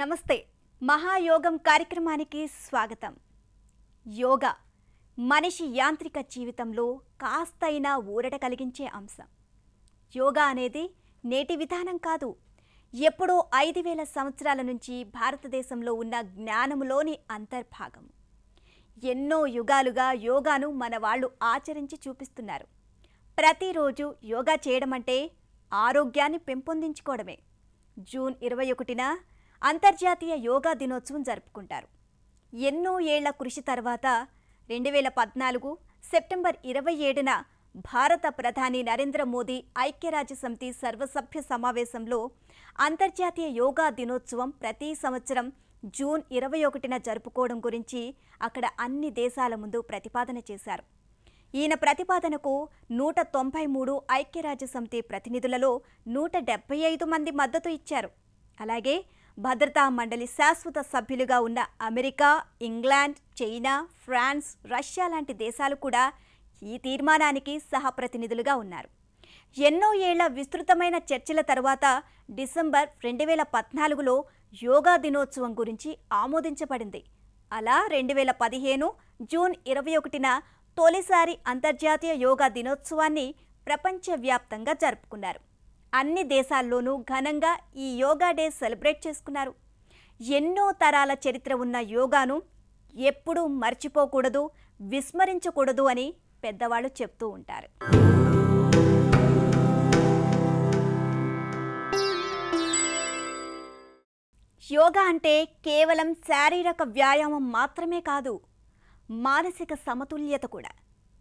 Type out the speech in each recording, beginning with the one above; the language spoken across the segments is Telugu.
నమస్తే. మహాయోగం కార్యక్రమానికి స్వాగతం. యోగా మనిషి యాంత్రిక జీవితంలో కాస్తైనా ఊరట కలిగించే అంశం. యోగా అనేది నేటి విధానం కాదు. ఎప్పుడో 5000 సంవత్సరాల నుంచి భారతదేశంలో ఉన్న జ్ఞానములోని అంతర్భాగం. ఎన్నో యుగాలుగా యోగాను మన వాళ్ళు ఆచరించి చూపిస్తున్నారు. ప్రతిరోజు యోగా చేయడం అంటే ఆరోగ్యాన్ని పెంపొందించుకోవడమే. జూన్ 21న అంతర్జాతీయ యోగా దినోత్సవం జరుపుకుంటారు. ఎన్నో ఏళ్ల కృషి తర్వాత 2014 సెప్టెంబర్ 27న భారత ప్రధాని నరేంద్ర మోదీ ఐక్యరాజ్యసమితి సర్వసభ్య సమావేశంలో అంతర్జాతీయ యోగా దినోత్సవం ప్రతి సంవత్సరం జూన్ 21న జరుపుకోవడం గురించి అక్కడ అన్ని దేశాల ముందు ప్రతిపాదన చేశారు. ఈయన ప్రతిపాదనకు 193 ఐక్యరాజ్యసమితి ప్రతినిధులలో 175 మంది మద్దతు ఇచ్చారు. అలాగే భద్రతా మండలి శాశ్వత సభ్యులుగా ఉన్న America, England, China, France, Russia లాంటి దేశాలు కూడా ఈ తీర్మానానికి సహప్రతినిధులుగా ఉన్నారు. ఎన్నో ఏళ్ల విస్తృతమైన చర్చల తర్వాత డిసెంబర్ 2014లో యోగా దినోత్సవం గురించి ఆమోదించబడింది. అలా 2015 జూన్ 21న తొలిసారి అంతర్జాతీయ యోగా దినోత్సవాన్ని ప్రపంచవ్యాప్తంగా జరుపుకున్నారు. అన్ని దేశాల్లోనూ ఘనంగా ఈ యోగా డే సెలబ్రేట్ చేసుకున్నారు. ఎన్నో తరాల చరిత్ర ఉన్న యోగాను ఎప్పుడూ మర్చిపోకూడదు, విస్మరించకూడదు అని పెద్దవాళ్ళు చెప్తూ ఉంటారు. యోగా అంటే కేవలం శారీరక వ్యాయామం మాత్రమే కాదు, మానసిక సమతుల్యత కూడా,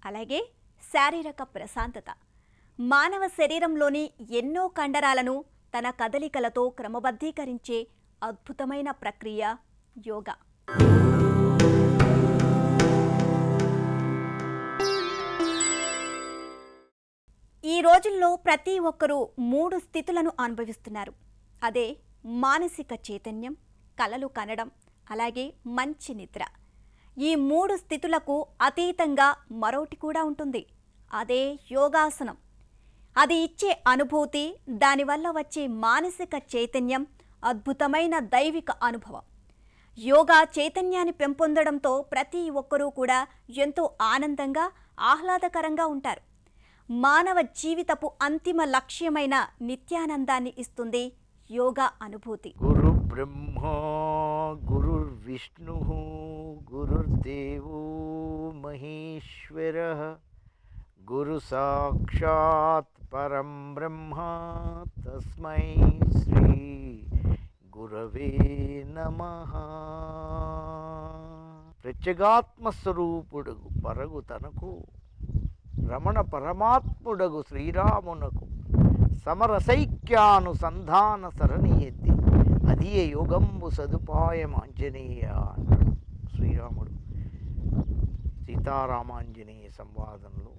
అలాగే శారీరక ప్రశాంతత. మానవ శరీరంలోని ఎన్నో కండరాలను తన కదలికలతో క్రమబద్ధీకరించే అద్భుతమైన ప్రక్రియ యోగా. ఈ రోజుల్లో ప్రతి ఒక్కరూ 3 స్థితులను అనుభవిస్తున్నారు. అదే మానసిక చైతన్యం, కలలు కనడం, అలాగే మంచి నిద్ర. ఈ 3 స్థితులకు అతీతంగా మరోటి కూడా ఉంటుంది. అదే యోగాసనం. అది ఇచ్చే అనుభూతి, దానివల్ల వచ్చే మానసిక చైతన్యం అద్భుతమైన దైవిక అనుభవం. యోగా చైతన్యాన్ని పెంపొందడంతో ప్రతి ఒక్కరూ కూడా ఎంతో ఆనందంగా, ఆహ్లాదకరంగా ఉంటారు. మానవ జీవితపు అంతిమ లక్ష్యమైన నిత్యానందాన్ని ఇస్తుంది యోగా అనుభూతి. గురు బ్రహ్మ గురుర్ విష్ణు గురుర్దేవో మహేశ్వరః గురు సాక్షాత్ పరం బ్రహ్మ తస్మై శ్రీ గురవే నమః. ప్రత్యేగాత్మస్వరూపుడగు పరగు తనకు రమణ పరమాత్ముడగు శ్రీరామునకు సమరసైక్యానుసంధాన సరణి ఎత్తి అదియే యోగంబు సదుపాయం ఆంజనేయ అంటాడు శ్రీరాముడు. సీతారామాంజనేయ సంవాదంలో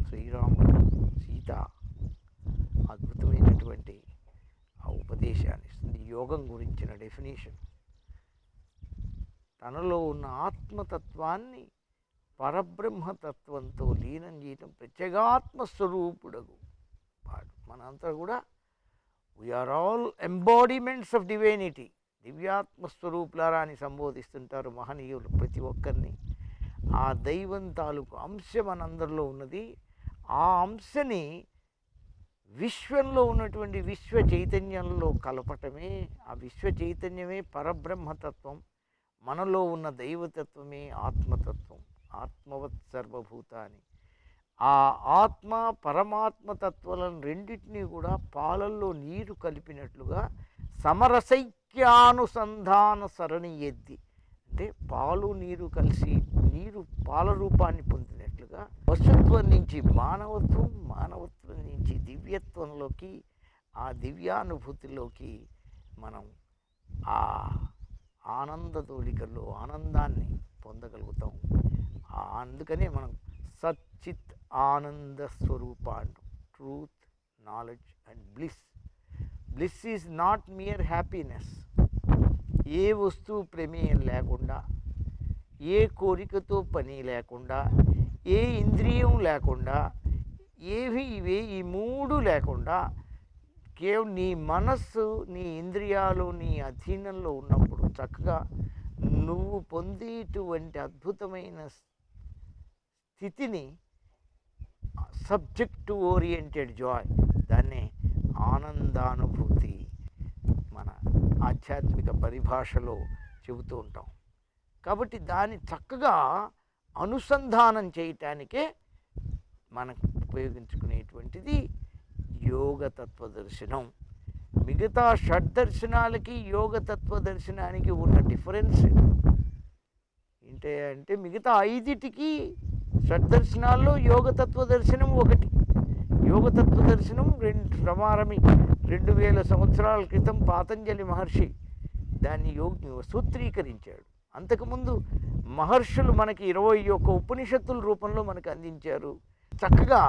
శ్రీరాముడు సీత అద్భుతమైనటువంటి ఆ ఉపదేశాన్ని ఇస్తుంది. యోగం గురించిన డెఫినేషన్ తనలో ఉన్న ఆత్మతత్వాన్ని పరబ్రహ్మతత్వంతో లీనం చేయటం. ప్రత్యేగాత్మస్వరూపుడగు వాడు మనంతా కూడా we are all embodiments of divinity. దివ్యాత్మస్వరూపులారా అని సంబోధిస్తుంటారు మహనీయులు ప్రతి ఒక్కరిని. ఆ దైవం తాలూకు అంశ మనందరిలో ఉన్నది. ఆ అంశని విశ్వంలో ఉన్నటువంటి విశ్వ చైతన్యంలో కలపటమే, ఆ విశ్వ చైతన్యమే పరబ్రహ్మతత్వం. మనలో ఉన్న దైవతత్వమే ఆత్మతత్వం. ఆత్మవత్ సర్వభూతాన్ని, ఆ ఆత్మ పరమాత్మతత్వాలను రెండింటినీ కూడా పాలల్లో నీరు కలిపినట్లుగా సమరసైక్యానుసంధాన సరణి ఎద్ది, అంటే పాలు నీరు కలిసి నీరు పాల రూపాన్ని పొందినట్లుగా పశుత్వం నుంచి మానవత్వం, మానవత్వం నుంచి దివ్యత్వంలోకి ఆ దివ్యానుభూతిలోకి మనం ఆ ఆనందతోలికల్లో ఆనందాన్ని పొందగలుగుతాం. అందుకనే మనం సచ్చిత్ ఆనంద స్వరూప అంటాం. Truth, knowledge and bliss. Bliss is not mere happiness. ఏ వస్తువు ప్రమేయం లేకుండా, ఏ కోరికతో పని లేకుండా, ఏ ఇంద్రియం లేకుండా, ఈ మూడు లేకుండా కేవలం నీ మనస్సు, నీ ఇంద్రియాలు నీ అధీనంలో ఉన్నప్పుడు చక్కగా నువ్వు పొందేటువంటి అద్భుతమైన స్థితిని సబ్జెక్ట్ ఓరియంటెడ్ జాయ్, దాన్నే ఆనందానుభూతి మన ఆధ్యాత్మిక పరిభాషలో చెబుతూ ఉంటాం. కాబట్టి దాన్ని చక్కగా అనుసంధానం చేయటానికే మనకు ఉపయోగించుకునేటువంటిది యోగ తత్వదర్శనం. మిగతా షడ్దర్శనాలకి యోగ తత్వదర్శనానికి ఉన్న డిఫరెన్స్ ఏంటంటే మిగతా 5టికి షడ్దర్శనాల్లో యోగ తత్వదర్శనం ఒకటి. యోగ తత్వదర్శనం 2000 సంవత్సరాల క్రితం పాతంజలి మహర్షి దాన్ని సూత్రీకరించాడు. అంతకుముందు మహర్షులు మనకి 21 ఉపనిషత్తుల రూపంలో మనకు అందించారు. చక్కగా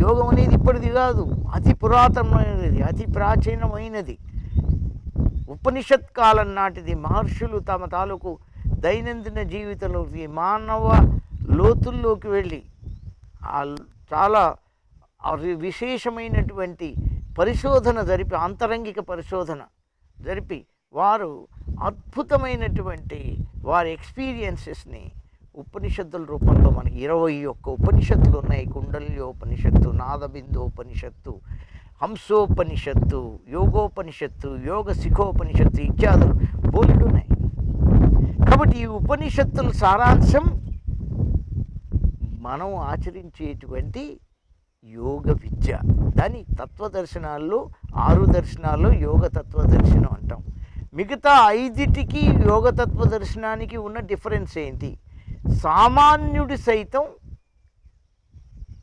యోగం అనేది ఇప్పటిది కాదు, అతి పురాతనమైనది, అతి ప్రాచీనమైనది. ఉపనిషత్ కాలం నాటిది. మహర్షులు తమ తాలూకు దైనందిన జీవితంలోకి, మానవ లోతుల్లోకి వెళ్ళి చాలా విశేషమైనటువంటి పరిశోధన జరిపి, ఆంతరంగిక పరిశోధన జరిపి, వారు అద్భుతమైనటువంటి వారి ఎక్స్పీరియన్సెస్ని ఉపనిషత్తుల రూపంలో మనకి 21 ఉపనిషత్తులు ఉన్నాయి. కుండల్యోపనిషత్తు, నాదబిందోపనిషత్తు, హంసోపనిషత్తు, యోగోపనిషత్తు, యోగ శిఖోపనిషత్తు ఇత్యాదులు బోలెడు ఉన్నాయి. కాబట్టి ఈ ఉపనిషత్తుల సారాంశం మనం ఆచరించేటువంటి యోగ విద్య. దాని తత్వదర్శనాల్లో 6 దర్శనాల్లో యోగ తత్వదర్శనం అంటాం. మిగతా 5టికి యోగ తత్వదర్శనానికి ఉన్న డిఫరెన్స్ ఏంటి? సామాన్యుడి సైతం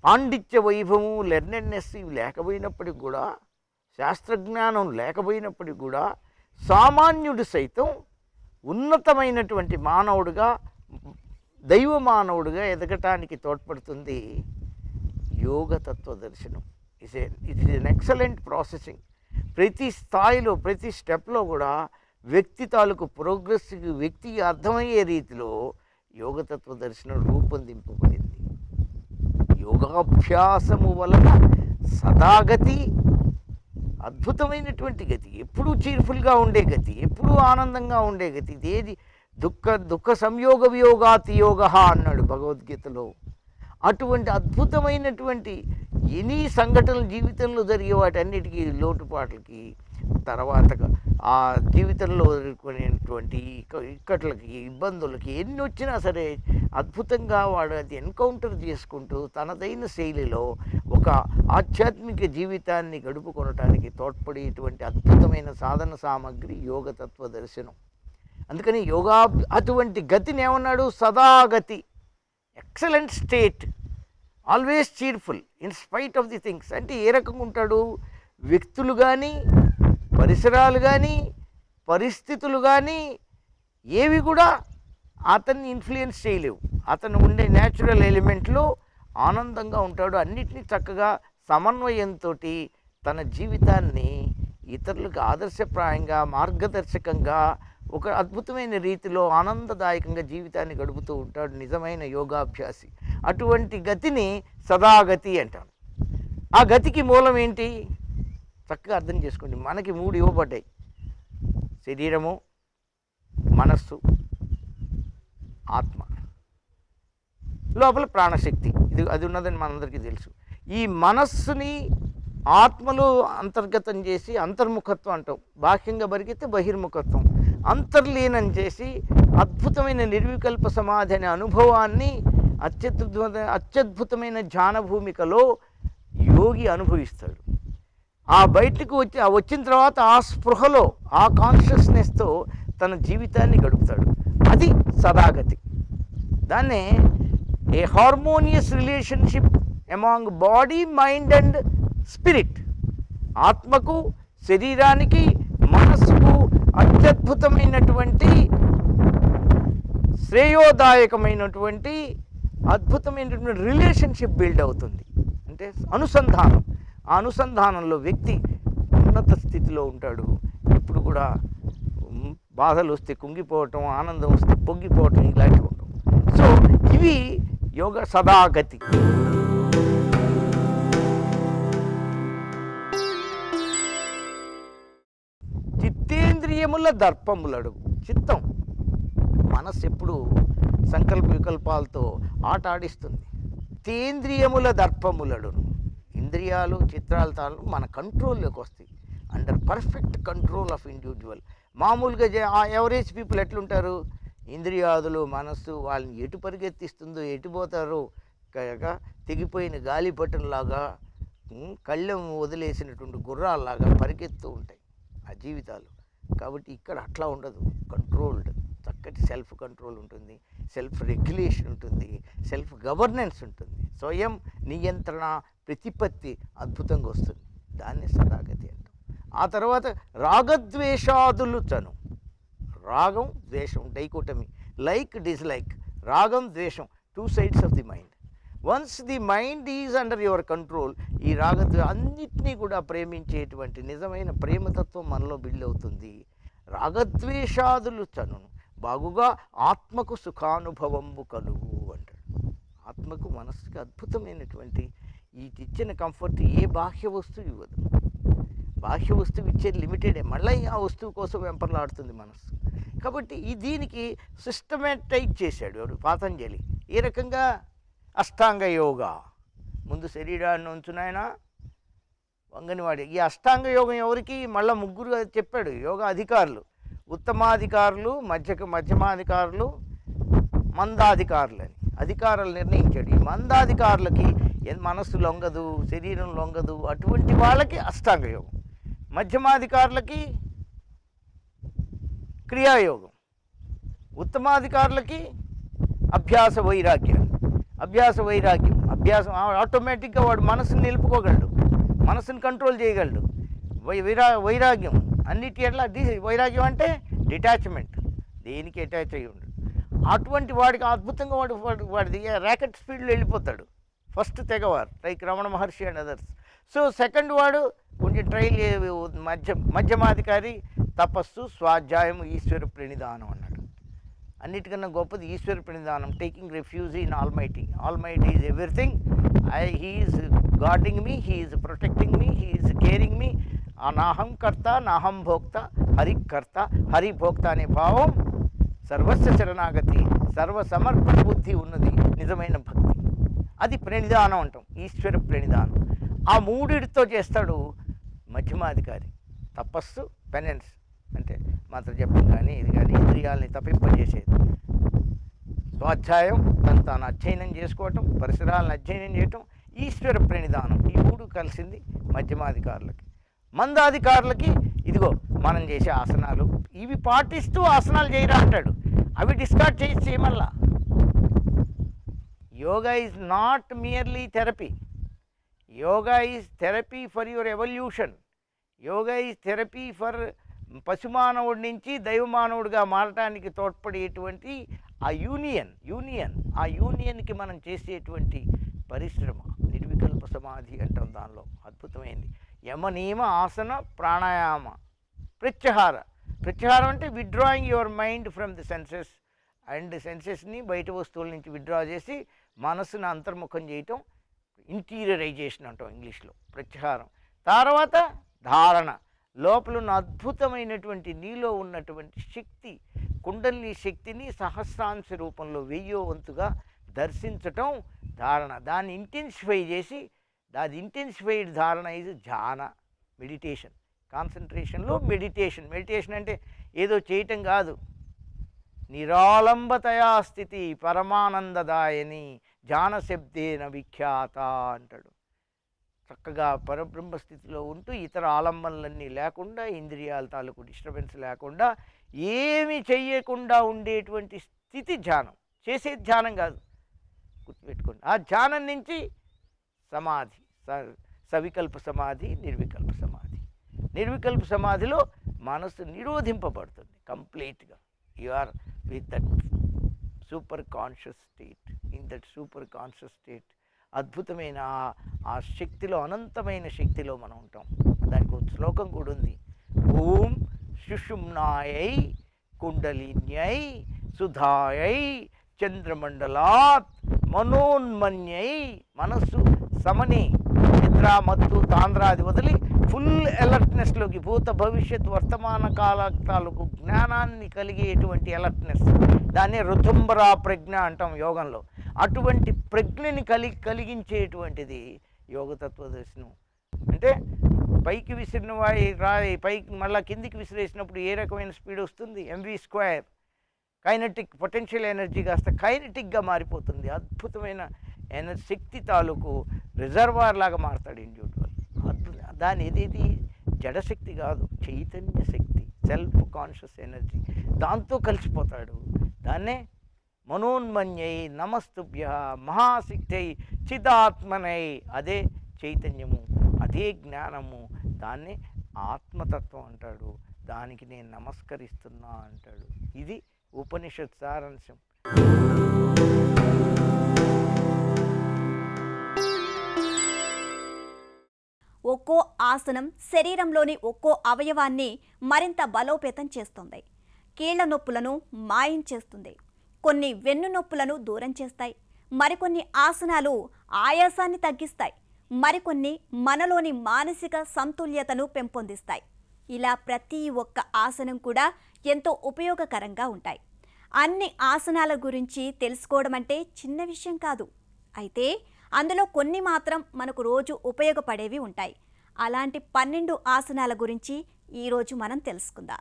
పాండిత్య వైభవం, లెర్నెడ్నెస్ ఇవి లేకపోయినప్పటికి కూడా, శాస్త్రజ్ఞానం లేకపోయినప్పటికి కూడా, సామాన్యుడు సైతం ఉన్నతమైనటువంటి మానవుడిగా, దైవ మానవుడిగా ఎదగటానికి తోడ్పడుతుంది యోగ తత్వదర్శనం. It is an excellent processing. ప్రతి స్థాయిలో, ప్రతి స్టెప్లో కూడా వ్యక్తి తాలూకు ప్రోగ్రెస్కి, వ్యక్తికి అర్థమయ్యే రీతిలో యోగతత్వ దర్శనం రూపొందింపబడింది. యోగాభ్యాసము వలన సదాగతి, అద్భుతమైనటువంటి గతి, ఎప్పుడూ చీర్ఫుల్గా ఉండే గతి, ఎప్పుడూ ఆనందంగా ఉండే గతి. ఇదేది దుఃఖ సంయోగ వియోగాతి యోగ అన్నాడు భగవద్గీతలో. అటువంటి అద్భుతమైనటువంటి ఎనీ సంఘటనలు జీవితంలో జరిగే వాటన్నిటికీ, లోటుపాట్లకి, తర్వాత ఆ జీవితంలో ఎదుర్కొనేటువంటి ఇక్కట్లకి, ఇబ్బందులకి ఎన్ని వచ్చినా సరే అద్భుతంగా వాడు అది ఎన్కౌంటర్ చేసుకుంటూ తనదైన శైలిలో ఒక ఆధ్యాత్మిక జీవితాన్ని గడుపుకొనటానికి తోడ్పడేటువంటి అద్భుతమైన సాధన సామగ్రి యోగతత్వ దర్శనం. అందుకని అటువంటి గతిని ఏమన్నాడు? సదాగతి, excellent state, always cheerful in spite of the things. అంటే ఏ రకంగా ఉంటాడు? వ్యక్తులు కానీ, పరిసరాలు కానీ, పరిస్థితులు కానీ ఏవి కూడా అతన్ని ఇన్ఫ్లుయెన్స్ చేయలేవు. అతను ఉండే న్యాచురల్ ఎలిమెంట్లో ఆనందంగా ఉంటాడు. అన్నిటినీ చక్కగా సమన్వయంతో తన జీవితాన్ని ఇతరులకు ఆదర్శప్రాయంగా, మార్గదర్శకంగా, ఒక అద్భుతమైన రీతిలో ఆనందదాయకంగా జీవితాన్ని గడుపుతూ ఉంటాడు నిజమైన యోగాభ్యాసి. అటువంటి గతిని సదాగతి అంటాం. ఆ గతికి మూలం ఏంటి? చక్కగా అర్థం చేసుకోండి. మనకి 3 ఇవ్వబడ్డాయి: శరీరము, మనస్సు, ఆత్మ, లోపల ప్రాణశక్తి. అది ఉన్నదని మనందరికీ తెలుసు. ఈ మనస్సుని ఆత్మలో అంతర్గతం చేసి అంతర్ముఖత్వం అంటాం. బాహ్యంగా బరిగితే బహిర్ముఖత్వం. అంతర్లీనం చేసి అద్భుతమైన నిర్వికల్ప సమాధి అనే అనుభవాన్ని అత్యద్భుతమైన ధ్యానభూమికలో యోగి అనుభవిస్తాడు. ఆ బయటకు వచ్చిన తర్వాత ఆ స్పృహలో, ఆ కాన్షియస్నెస్తో తన జీవితాన్ని గడుపుతాడు. అది సదాగతి. దాన్నే a harmonious relationship among body, mind and spirit. ఆత్మకు, శరీరానికి, మనస్సుకు అత్యద్భుతమైనటువంటి శ్రేయోదాయకమైనటువంటి అద్భుతమైనటువంటి రిలేషన్షిప్ బిల్డ్ అవుతుంది. అంటే అనుసంధానం. ఆ అనుసంధానంలో వ్యక్తి ఉన్నత స్థితిలో ఉంటాడు. ఇప్పుడు కూడా బాధలు వస్తే కుంగిపోవటం, ఆనందం వస్తే పొంగిపోవటం ఇలాంటివి ఉండవు. సో ఇవి యోగ సదాగతి. చిత్తేంద్రియముల దర్పములడు. చిత్తం, మనస్సు ఎప్పుడు సంకల్ప వికల్పాలతో ఆట ఆడిస్తుంది. చిత్తేంద్రియముల దర్పములడు. ఇంద్రియాలు, చిత్రాలు తాను మన కంట్రోల్లోకి వస్తాయి. Under perfect control of individual. మామూలుగా ఎవరేజ్ పీపుల్ ఎట్లుంటారు? ఇంద్రియాదులు, మనస్సు వాళ్ళని ఎటు పరిగెత్తిస్తుందో, ఎటు పోతారో తెగిపోయిన గాలిపటంలాగా, కళ్ళెం వదిలేసినటువంటి గుర్రాల్లాగా పరిగెత్తూ ఉంటాయి ఆ జీవితాలు. కాబట్టి ఇక్కడ అట్లా ఉండదు. కంట్రోల్డ్, చక్కటి సెల్ఫ్ కంట్రోల్ ఉంటుంది, సెల్ఫ్ రెగ్యులేషన్ ఉంటుంది, సెల్ఫ్ గవర్నెన్స్ ఉంటుంది, స్వయం నియంత్రణ, ప్రతిపత్తి అద్భుతంగా వస్తుంది. దాన్ని సదాగతి అంటాం. ఆ తర్వాత రాగద్వేషాదులు చను. రాగం, ద్వేషం, డైకోటమీ, లైక్, డిస్లైక్, రాగం, ద్వేషం, two sides of the mind. Once the mind is under your control, ఈ అన్నిటినీ కూడా ప్రేమించేటువంటి నిజమైన ప్రేమతత్వం మనలో బిల్డ్ అవుతుంది. రాగద్వేషాదులు చను బాగుగా ఆత్మకు సుఖానుభవంబు కలుగు అంటాడు. ఆత్మకు, మనస్సుకి అద్భుతమైనటువంటి ఈ ఇచ్చిన కంఫర్ట్ ఏ బాహ్య వస్తువు ఇవ్వదు. బాహ్య వస్తువు ఇచ్చేది లిమిటెడే, మళ్ళీ ఆ వస్తువు కోసం వెంపర్లాడుతుంది మనస్సు. కాబట్టి దీనికి సిస్టమేటైజ్ చేశాడు ఎవడు? పతంజలి. ఏ రకంగా? అష్టాంగ యోగా. ముందు శరీరాన్ని ఉంచునాయన వంగనివాడి. ఈ అష్టాంగ యోగం ఎవరికి? మళ్ళీ ముగ్గురు చెప్పాడు యోగా అధికారులు. ఉత్తమాధికారులు, మధ్యమాధికారులు, మందాధికారులు అని అధికారులు నిర్ణయించాడు. ఈ మందాధికారులకి మనస్సు లొంగదు, శరీరం లొంగదు, అటువంటి వాళ్ళకి అష్టాంగ యోగం. మధ్యమాధికారులకి క్రియాయోగం, ఉత్తమాధికారులకి అభ్యాస వైరాగ్యం. అభ్యాసం ఆటోమేటిక్గా వాడు మనసుని నిలుపుకోగలడు, మనసుని కంట్రోల్ చేయగలడు. వైరాగ్యం అన్నిటి ఎట్లా? వైరాగ్యం అంటే డిటాచ్మెంట్, దేనికి అటాచ్ అయ్యి ఉండడు. అటువంటి వాడికి అద్భుతంగా వాడిది ర్యాకెట్ స్పీడ్లో వెళ్ళిపోతాడు. ఫస్ట్ తెగవారు like Ramana Maharshi and others. So second వాడు కొంచెం ట్రైల్, మధ్యమాధికారి తపస్సు, స్వాధ్యాయం, ఈశ్వర ప్రణిధానం అన్నాడు. అన్నిటికన్నా గొప్పది ఈశ్వర ప్రణిధానం, taking refuge in almighty. Almighty is everything. He is guarding me, he is protecting me, he is caring me. నాహం కర్త, నాహం భోక్త, హరికర్త, హరిభోక్త అనే భావం, సర్వస్వ శరణాగతి, సర్వసమర్పణ బుద్ధి ఉన్నది నిజమైన భక్తి. అది ప్రణిధానం అంటాం, ఈశ్వర ప్రణిధానం. ఆ మూడిటితో చేస్తాడు మధ్యమాధికారి. తపస్సు, పెనెన్స్ అంటే మంత్ర జపం కానీ ఇది కానీ, ఇంద్రియాలని తప్పింపజేసేది. స్వాధ్యాయం, తాను అధ్యయనం చేసుకోవటం, పరిసరాలను అధ్యయనం చేయటం, ఈశ్వర ప్రణిధానం. ఈ మూడు కలిసింది మధ్యమాధికారులకి. మందాధికారులకి ఇదిగో మనం చేసే ఆసనాలు ఇవి పాటిస్తూ ఆసనాలు చేయరా అంటాడు. అవి డిస్కార్డ్ చేసి చేయమల్లా. Yoga is not merely therapy. Yoga is therapy for your evolution. Yoga is therapy for పశుమానవుడి నుంచి దైవమానవుడిగా మారటానికి తోడ్పడేటువంటి ఆ యూనియన్కి మనం చేసేటువంటి పరిశ్రమ నిర్వికల్ప సమాధి అంటాం. దానిలో అద్భుతమైంది యమ, నియమ, ఆసన, ప్రాణాయామ, ప్రత్యాహారం అంటే withdrawing your mind from the senses and సెన్సెస్ని బయట వస్తువుల నుంచి విత్డ్రా చేసి మనసును అంతర్ముఖం చేయటం, ఇంటీరియరైజేషన్ అంటాం ఇంగ్లీష్లో, ప్రత్యాహారం. తర్వాత ధారణ, లోపల ఉన్న అద్భుతమైనటువంటి నీలో ఉన్నటువంటి శక్తి, కుండలిని శక్తిని సహస్రాంశ రూపంలో 1000వ వంతుగా దర్శించటం ధారణ. దాన్ని ఇంటెన్సిఫై చేసి, అది ఇంటెన్సిఫైడ్ ధారణ ఇది ధ్యాన, మెడిటేషన్. కాన్సన్ట్రేషన్లో మెడిటేషన్ అంటే ఏదో చేయటం కాదు. నిరాలంబతయా స్థితి పరమానందదాయని ధ్యానశబ్దేన విఖ్యాత అంటాడు. చక్కగా పరబ్రహ్మ స్థితిలో ఉంటూ ఇతర ఆలంబనలన్నీ లేకుండా, ఇంద్రియాల తాలూకు డిస్టర్బెన్స్ లేకుండా, ఏమి చెయ్యకుండా ఉండేటువంటి స్థితి ధ్యానం. చేసే ధ్యానం కాదు, గుర్తుపెట్టుకోండి. ఆ ధ్యానం నుంచి సమాధి, సవికల్ప సమాధి, నిర్వికల్ప సమాధి. నిర్వికల్ప సమాధిలో మనస్సు నిరోధింపబడుతుంది కంప్లీట్గా. You are with that super conscious state. In that super conscious state అద్భుతమైన ఆ శక్తిలో, అనంతమైన శక్తిలో మనం ఉంటాం. దానికి ఒక శ్లోకం కూడా ఉంది. ఓం సుషుమ్నాయై కుండలిన్యై సుధాయై చంద్రమండలాత్ మనోన్మన్యై. మనస్సు సమని నిద్ర మత్తు తాంద్రాది వదిలి ఫుల్ అలర్ట్నెస్లోకి, భూత భవిష్యత్ వర్తమాన కాలాలకు జ్ఞానాన్ని కలిగేటువంటి అలర్ట్నెస్, దాన్నే ఋతుంబరా ప్రజ్ఞ అంటాం యోగంలో. అటువంటి ప్రజ్ఞని కలిగించేటువంటిది యోగతత్వ దర్శనం. అంటే పైకి విసిరిన రాయి పైకి మళ్ళీ కిందికి విసిరేసినప్పుడు ఏ రకమైన స్పీడ్ వస్తుంది? mv². కైనటిక్ పొటెన్షియల్ ఎనర్జీ కాస్త కైనటిక్గా మారిపోతుంది. అద్భుతమైన ఎనర్జీ శక్తి తాలూకు రిజర్వాయర్ లాగా మారుతాడు ఇండివిజువల్. దాని ఏదేది జడశక్తి కాదు, చైతన్య శక్తి, సెల్ఫ్ కాన్షియస్ ఎనర్జీ. దాంతో కలిసిపోతాడు. దాన్నే మనోన్మన్యై నమస్తుభ్య మహాశక్తై చిదాత్మనై. అదే చైతన్యము, అదే జ్ఞానము, దాన్నే ఆత్మతత్వం అంటాడు. దానికి నేను నమస్కరిస్తున్నా అంటాడు. ఇది ఉపనిషత్ సారాంశం. ఒక్కో ఆసనం శరీరంలోని ఒక్కో అవయవాన్ని మరింత బలోపేతం చేస్తుంది. కీళ్ల నొప్పులను మాయం చేస్తుంది. కొన్ని వెన్ను నొప్పులను దూరం చేస్తాయి. మరికొన్ని ఆసనాలు ఆయాసాన్ని తగ్గిస్తాయి. మరికొన్ని మనలోని మానసిక సమతుల్యతను పెంపొందిస్తాయి. ఇలా ప్రతి ఒక్క ఆసనం కూడా ఎంతో ఉపయోగకరంగా ఉంటాయి. అన్ని ఆసనాల గురించి తెలుసుకోవడం అంటే చిన్న విషయం కాదు. అయితే అందులో కొన్ని మాత్రం మనకు రోజు ఉపయోగపడేవి ఉంటాయి. అలాంటి 12 ఆసనాల గురించి ఈరోజు మనం తెలుసుకుందాం.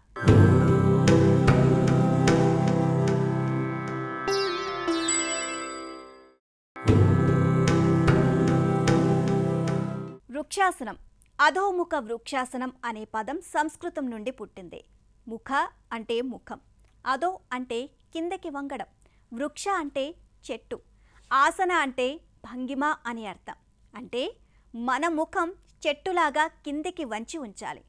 వృక్షాసనం. అధోముఖ వృక్షాసనం అనే పదం సంస్కృతం నుండి పుట్టింది. ముఖ అంటే ముఖం, అధో అంటే కిందకి వంగడం, వృక్ష అంటే చెట్టు, ఆసన అంటే భంగిమ అని అర్థం. అంటే మన ముఖం చెట్టులాగా కిందికి వంచి ఉంచాలి.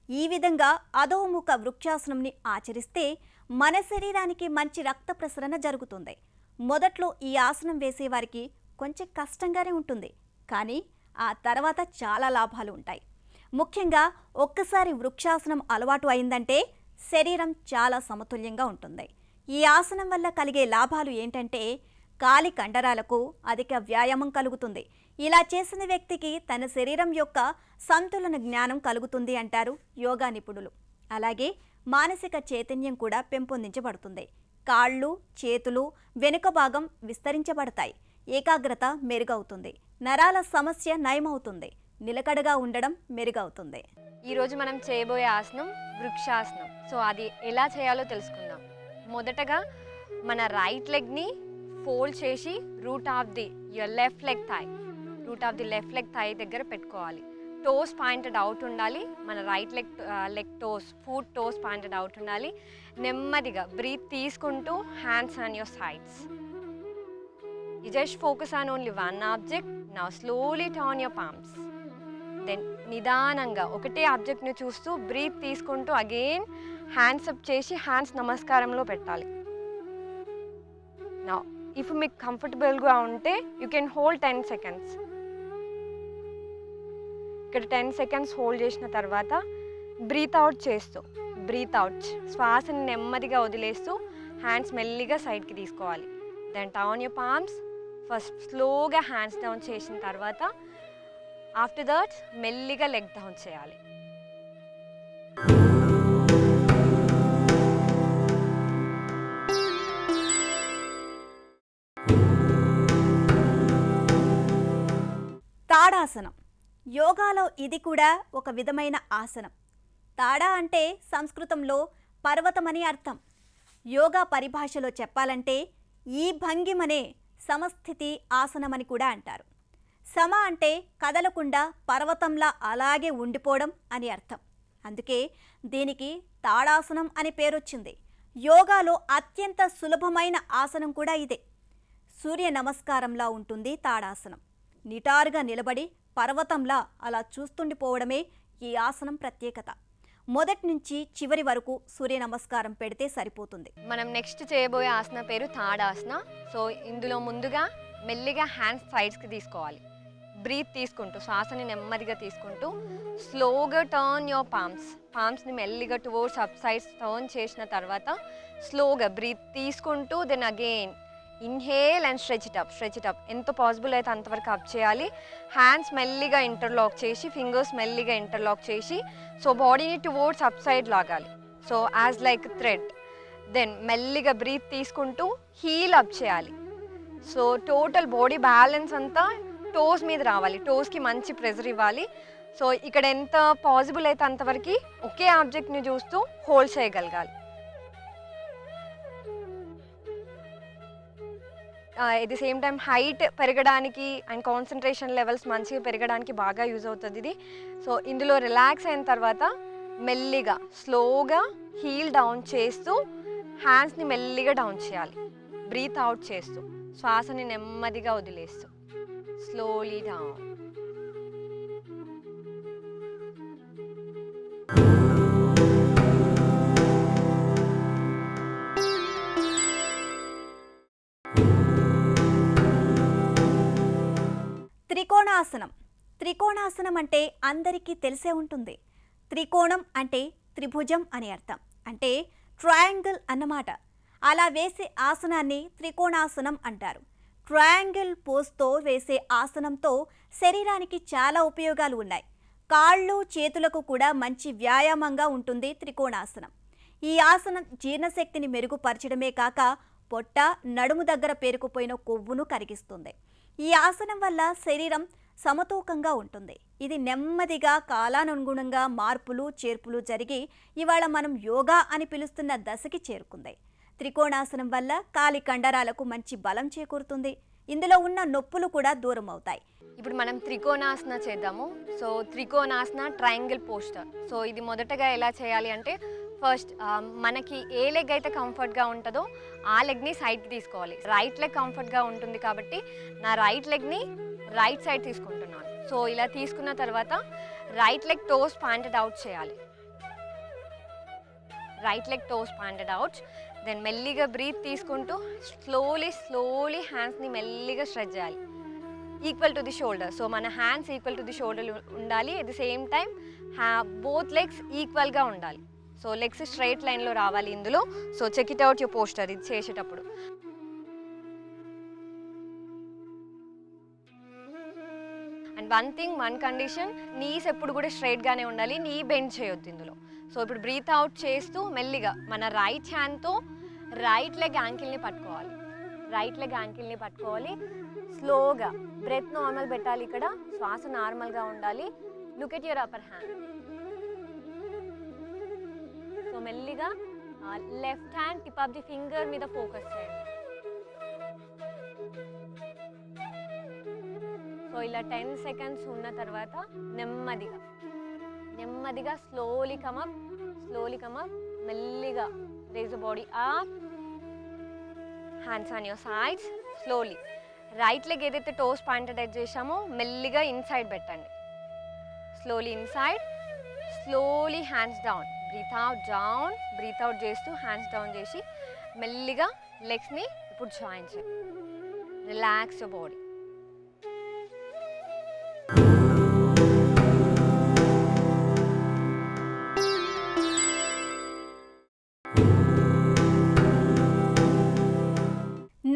ఈ విధంగా అధోముఖ వృక్షాసనంని ఆచరిస్తే మన శరీరానికి మంచి రక్త ప్రసరణ జరుగుతుంది. మొదట్లో ఈ ఆసనం వేసేవారికి కొంచెం కష్టంగానే ఉంటుంది, కానీ ఆ తర్వాత చాలా లాభాలు ఉంటాయి. ముఖ్యంగా ఒక్కసారి వృక్షాసనం అలవాటు అయిందంటే శరీరం చాలా సమతుల్యంగా ఉంటుంది. ఈ ఆసనం వల్ల కలిగే లాభాలు ఏంటంటే కాలి కండరాలకు అధిక వ్యాయామం కలుగుతుంది. ఇలా చేసిన వ్యక్తికి తన శరీరం యొక్క సంతులన జ్ఞానం కలుగుతుంది అంటారు యోగా నిపుణులు. అలాగే మానసిక చైతన్యం కూడా పెంపొందించబడుతుంది. కాళ్ళు, చేతులు, వెనుక భాగం విస్తరించబడతాయి. ఏకాగ్రత మెరుగవుతుంది. నరాల సమస్య నయమవుతుంది. నిలకడగా ఉండడం మెరుగవుతుంది. ఈరోజు మనం చేయబోయే ఆసనం వృక్షాసనం. సో అది ఎలా చేయాలో తెలుసుకుందాం. మొదటగా మన రైట్ లెగ్ని ఫోల్డ్ చేసి root of the left leg thigh దగ్గర పెట్టుకోవాలి. టోస్ పాయింటెడ్ అవుట్ ఉండాలి. మన right leg toes, foot toes pointed out ఉండాలి. నెమ్మదిగా బ్రీత్ తీసుకుంటూ hands on your sides. You just focus on only one object. Now slowly turn your palms. Then నిదానంగా ఒకటే ఆబ్జెక్ట్ని చూస్తూ బ్రీత్ తీసుకుంటూ అగైన్ హ్యాండ్స్ అప్ చేసి హ్యాండ్స్ నమస్కారంలో పెట్టాలి. నా ఇఫ్ మీకు కంఫర్టబుల్గా ఉంటే యూ కెన్ హోల్డ్ 10 seconds. ఇక్కడ 10 seconds హోల్డ్ చేసిన తర్వాత బ్రీత్ అవుట్ చేస్తూ శ్వాసని నెమ్మదిగా వదిలేస్తూ హ్యాండ్స్ మెల్లిగా సైడ్కి తీసుకోవాలి. Then turn your palms. First స్లోగా హ్యాండ్స్ డౌన్ చేసిన తర్వాత ఆఫ్టర్ దట్ మెల్లిగా లెగ్ డౌన్ చేయాలి. తాడాసనం. యోగాలో ఇది కూడా ఒక విధమైన ఆసనం. తాడా అంటే సంస్కృతంలో పర్వతమని అర్థం. యోగా పరిభాషలో చెప్పాలంటే ఈ భంగిమనే సమస్థితి ఆసనమని కూడా అంటారు. సమ అంటే కదలకుండా పర్వతంలా అలాగే ఉండిపోవడం అని అర్థం. అందుకే దీనికి తాడాసనం అని పేరొచ్చింది. యోగాలో అత్యంత సులభమైన ఆసనం కూడా ఇదే. సూర్య నమస్కారంలా ఉంటుంది తాడాసనం. నిటారుగా నిలబడి పర్వతంలా అలా చూస్తుండిపోవడమే ఈ ఆసనం ప్రత్యేకత. మొదటి నుంచి చివరి వరకు సూర్య నమస్కారం పెడితే సరిపోతుంది. మనం నెక్స్ట్ చేయబోయే ఆసన పేరు తాడాసన. సో ఇందులో ముందుగా మెల్లిగా హ్యాండ్స్ సైడ్స్కి తీసుకోవాలి. బ్రీత్ తీసుకుంటూ శ్వాసని నెమ్మదిగా తీసుకుంటూ స్లోగా టర్న్ యువర్ పామ్స్ని మెల్లిగా టువర్డ్స్ అప్ సైడ్స్ టర్న్ చేసిన తర్వాత స్లోగా బ్రీత్ తీసుకుంటూ then again inhale and stretch it up. ఎంత పాసిబుల్ అయితే అంతవరకు అప్ చేయాలి. హ్యాండ్స్ మెల్లిగా ఇంటర్లాక్ చేసి ఫింగర్స్ మెల్లిగా ఇంటర్లాక్ చేసి సో బాడీని టువర్డ్స్ అప్ సైడ్ లాగాలి. So as like thread. Then మెల్లిగా బ్రీత్ తీసుకుంటూ హీల్ అప్ చేయాలి. సో టోటల్ బాడీ బ్యాలెన్స్ అంతా టోస్ మీద రావాలి. టోస్కి మంచి ప్రెజర్ ఇవ్వాలి. సో ఇక్కడ ఎంత పాసిబుల్ అయితే అంతవరకు ఒకే ఆబ్జెక్ట్ని చూస్తూ హోల్డ్ చేయగలగాలి. At the same time height పెరగడానికి అండ్ కాన్సన్ట్రేషన్ లెవెల్స్ మంచిగా పెరగడానికి బాగా యూజ్ అవుతుంది ఇది. సో ఇందులో రిలాక్స్ అయిన తర్వాత మెల్లిగా స్లోగా హీల్ డౌన్ చేస్తూ హ్యాండ్స్ని మెల్లిగా డౌన్ చేయాలి. బ్రీత్ అవుట్ చేస్తూ శ్వాసని నెమ్మదిగా వదిలేస్తూ స్లోలీ డౌన్. త్రికోణాసనం. త్రికోణాసనం అంటే అందరికీ తెలిసే ఉంటుంది. త్రికోణం అంటే త్రిభుజం అని అర్థం, అంటే ట్రయాంగిల్ అన్నమాట. అలా వేసే ఆసనాన్ని త్రికోణాసనం అంటారు. ట్రయాంగిల్ పోస్తో వేసే ఆసనంతో శరీరానికి చాలా ఉపయోగాలు ఉన్నాయి. కాళ్ళు చేతులకు కూడా మంచి వ్యాయామంగా ఉంటుంది త్రికోణాసనం. ఈ ఆసనం జీర్ణశక్తిని మెరుగుపరచడమే కాక పొట్ట, నడుము దగ్గర పేరుకుపోయిన కొవ్వును కరిగిస్తుంది. ఈ ఆసనం వల్ల శరీరం సమతూకంగా ఉంటుంది. ఇది నెమ్మదిగా కాలానుగుణంగా మార్పులు చేర్పులు జరిగి ఇవాళ మనం యోగా అని పిలుస్తున్న దశకి చేరుకుంది. త్రికోణాసనం వల్ల కాలి కండరాలకు మంచి బలం చేకూరుతుంది. ఇందులో ఉన్న నొప్పులు కూడా దూరం అవుతాయి. ఇప్పుడు మనం త్రికోణాసన చేద్దాము. So trikonasana triangle poster. So ఇది మొదటగా ఎలా చేయాలి అంటే ఫస్ట్ మనకి ఏ లెగ్ అయితే కంఫర్ట్గా ఉంటుందో ఆ లెగ్ని సైడ్కి తీసుకోవాలి. రైట్ లెగ్ కంఫర్ట్గా ఉంటుంది కాబట్టి నా రైట్ లెగ్ని రైట్ సైడ్ తీసుకుంటున్నాను. సో ఇలా తీసుకున్న తర్వాత right leg toes pointed out చేయాలి. Right leg toes pointed out. Then మెల్లిగా బ్రీత్ తీసుకుంటూ స్లోలీ హ్యాండ్స్ని మెల్లిగా స్ట్రెచ్ చేయాలి equal to the shoulder. So మన hands equal to the shoulder ఉండాలి. At the same time both legs ఈక్వల్గా ఉండాలి. సో లెగ్స్ స్ట్రైట్ లైన్లో రావాలి ఇందులో. So check it out your posture ఇది చేసేటప్పుడు. అండ్ వన్ కండిషన్, నీస్ ఎప్పుడు కూడా స్ట్రైట్గానే ఉండాలి, నీ బెండ్ చేయొద్దు ఇందులో. సో ఇప్పుడు బ్రీత్ అవుట్ చేస్తూ మెల్లిగా మన రైట్ హ్యాండ్తో రైట్ లెగ్ యాంకిల్ని పట్టుకోవాలి. రైట్ లెగ్ యాంకిల్ని పట్టుకోవాలి. స్లోగా బ్రెత్ నార్మల్ పెట్టాలి. ఇక్కడ శ్వాస నార్మల్గా ఉండాలి. Look at your upper hand. So మెల్లిగా left hand tip of the finger మీద ఫోకస్ చేయండి. సో ఇలా 10 seconds ఉన్న తర్వాత నెమ్మదిగా స్లోలీ కమప్, మెల్లిగా raise the body up, hands on your sides. Slowly right leg ఏదైతే టోస్ పాయింటెడ్ అవుట్ చేసామో మెల్లిగా ఇన్సైడ్ పెట్టండి. Slowly inside, slowly hands down. Breath out చేస్తూ హ్యాండ్స్ డౌన్ చేసి మెల్లిగా లెగ్స్ని ఇప్పుడు జాయిన్ చేయండి. Relax your body.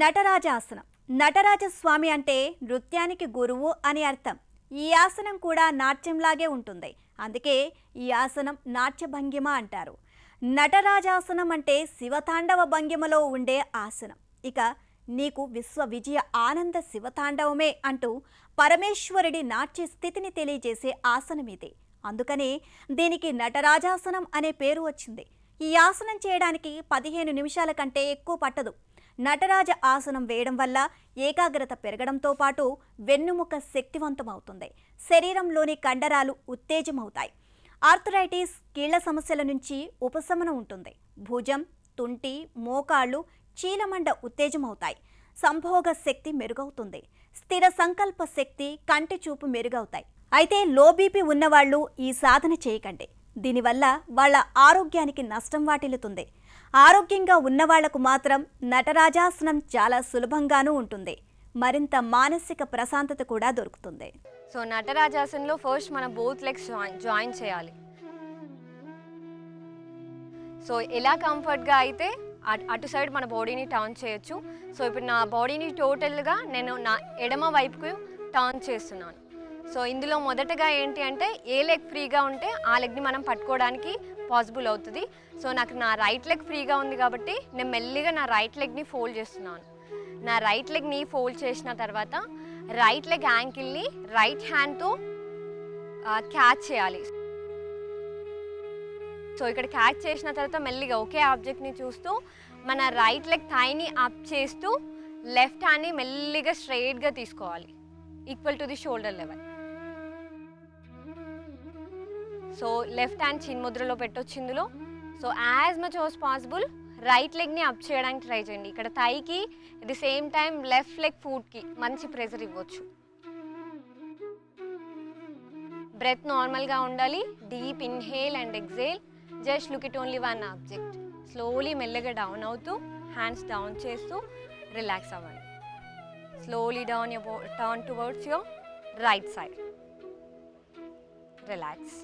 నటరాజాసనం. నటరాజస్వామి అంటే నృత్యానికి గురువు అని అర్థం. ఈ ఆసనం కూడా నాట్యంలాగే ఉంటుంది. అందుకే ఈ ఆసనం నాట్య భంగిమ అంటారు. నటరాజాసనం అంటే శివతాండవ భంగిమలో ఉండే ఆసనం. ఇక నీకు విశ్వ విజయ ఆనంద శివతాండవమే అంటూ పరమేశ్వరుడి నాట్య స్థితిని తెలియజేసే ఆసనం ఇది. అందుకనే దీనికి నటరాజాసనం అనే పేరు వచ్చింది. ఈ ఆసనం చేయడానికి 15 నిమిషాల కంటే ఎక్కువ పట్టదు. నటరాజ ఆసనం వేయడం వల్ల ఏకాగ్రత పెరగడంతో పాటు వెన్నుముక శక్తివంతమవుతుంది. శరీరంలోని కండరాలు ఉత్తేజమవుతాయి. ఆర్థరైటిస్, కీళ్ల సమస్యల నుంచి ఉపశమనం ఉంటుంది. భుజం, తుంటి, మోకాళ్ళు, చీలమండ ఉత్తేజమవుతాయి. సంభోగ శక్తి మెరుగవుతుంది. స్థిర సంకల్ప శక్తి, కంటి చూపు మెరుగవుతాయి. అయితే లో బీపీ ఉన్నవాళ్ళు ఈ సాధన చేయకండి. దీనివల్ల వాళ్ళ ఆరోగ్యానికి నష్టం వాటిల్లుతుంది. ఆరోగ్యంగా ఉన్నవాళ్లకు మాత్రం నటరాజాసనం చాలా సులభంగానూ ఉంటుంది. మరింత మానసిక ప్రశాంతత కూడా దొరుకుతుంది. సో నటరాజాసనంలో ఫస్ట్ మనం బోత్ లెగ్స్ జాయిన్ చేయాలి. సో ఎలా కంఫర్ట్గా అయితే అటు సైడ్ మన బాడీని టర్న్ చేయొచ్చు. సో ఇప్పుడు నా బాడీని టోటల్గా నేను నా ఎడమ వైపుకు టర్న్ చేస్తున్నాను. సో ఇందులో మొదటగా ఏంటి అంటే ఏ లెగ్ ఫ్రీగా ఉంటే ఆ లెగ్ని మనం పట్టుకోవడానికి పాసిబుల్ అవుతుంది. సో నాకు నా రైట్ లెగ్ ఫ్రీగా ఉంది కాబట్టి నేను మెల్లిగా నా రైట్ లెగ్ని ఫోల్డ్ చేస్తున్నాను. నా రైట్ లెగ్ని ఫోల్డ్ చేసిన తర్వాత రైట్ లెగ్ యాంకిల్ని రైట్ హ్యాండ్తో క్యాచ్ చేయాలి. సో ఇక్కడ క్యాచ్ చేసిన తర్వాత మెల్లిగా ఒకే ఆబ్జెక్ట్ని చూస్తూ మన రైట్ లెగ్ థైని అప్ చేస్తూ లెఫ్ట్ హ్యాండ్ని మెల్లిగా స్ట్రైట్గా తీసుకోవాలి, equal to the shoulder level. So left hand chin ముద్రలో పెట్టొచ్చు ఇందులో. So as much as possible right లెగ్ని అప్ చేయడానికి ట్రై చేయండి. ఇక్కడ థైకి at the same time left leg ఫుట్కి మంచి ప్రెజర్ ఇవ్వచ్చు. బ్రెత్ నార్మల్గా ఉండాలి. Deep inhale and exhale. Just look it only one object. Slowly మెల్లగా డౌన్ అవుతూ హ్యాండ్స్ డౌన్ చేస్తూ రిలాక్స్ అవ్వండి. Slowly down turn towards your right side. Relax.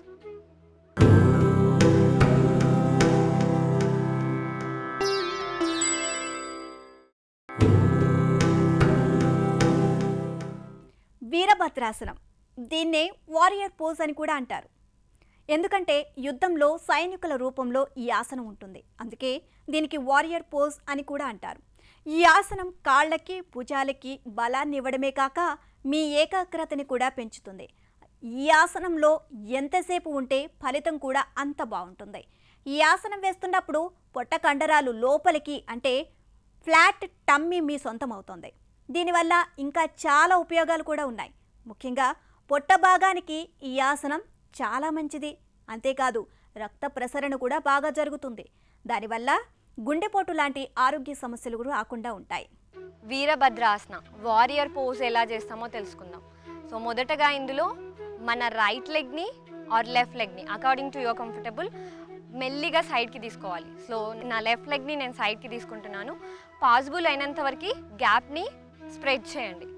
వీరభద్రాసనం, దీన్నే వారియర్ పోజ్ అని కూడా అంటారు. ఎందుకంటే యుద్ధంలో సైనికుల రూపంలో ఈ ఆసనం ఉంటుంది. అందుకే దీనికి వారియర్ పోజ్ అని కూడా అంటారు. ఈ ఆసనం కాళ్ళకి భుజాలకి బలాన్ని ఇవ్వడమే కాక మీ ఏకాగ్రతని కూడా పెంచుతుంది. ఈ ఆసనంలో ఎంతసేపు ఉంటే ఫలితం కూడా అంత బాగుంటుంది. ఈ ఆసనం వేస్తున్నప్పుడు పొట్ట కండరాలు లోపలికి అంటే ఫ్లాట్ టమ్మీ మీ సొంతం అవుతుంది. దీనివల్ల ఇంకా చాలా ఉపయోగాలు కూడా ఉన్నాయి. ముఖ్యంగా పొట్ట భాగానికి ఈ ఆసనం చాలా మంచిది. అంతేకాదు రక్త ప్రసరణ కూడా బాగా జరుగుతుంది. దానివల్ల గుండెపోటు లాంటి ఆరోగ్య సమస్యలు కూడా రాకుండా ఉంటాయి. వీరభద్రాసన వారియర్ పోజ్ ఎలా చేస్తామో తెలుసుకుందాం. సో మొదటగా ఇందులో మన రైట్ లెగ్ని ఆర్ లెఫ్ట్ లెగ్ని అకార్డింగ్ టు యువర్ కంఫర్టబుల్ మెల్లిగా సైడ్కి తీసుకోవాలి. సో నా లెఫ్ట్ లెగ్ని నేను సైడ్కి తీసుకుంటున్నాను. పాసిబుల్ అయినంత వరకు గ్యాప్ని స్ప్రెడ్ చేయండి.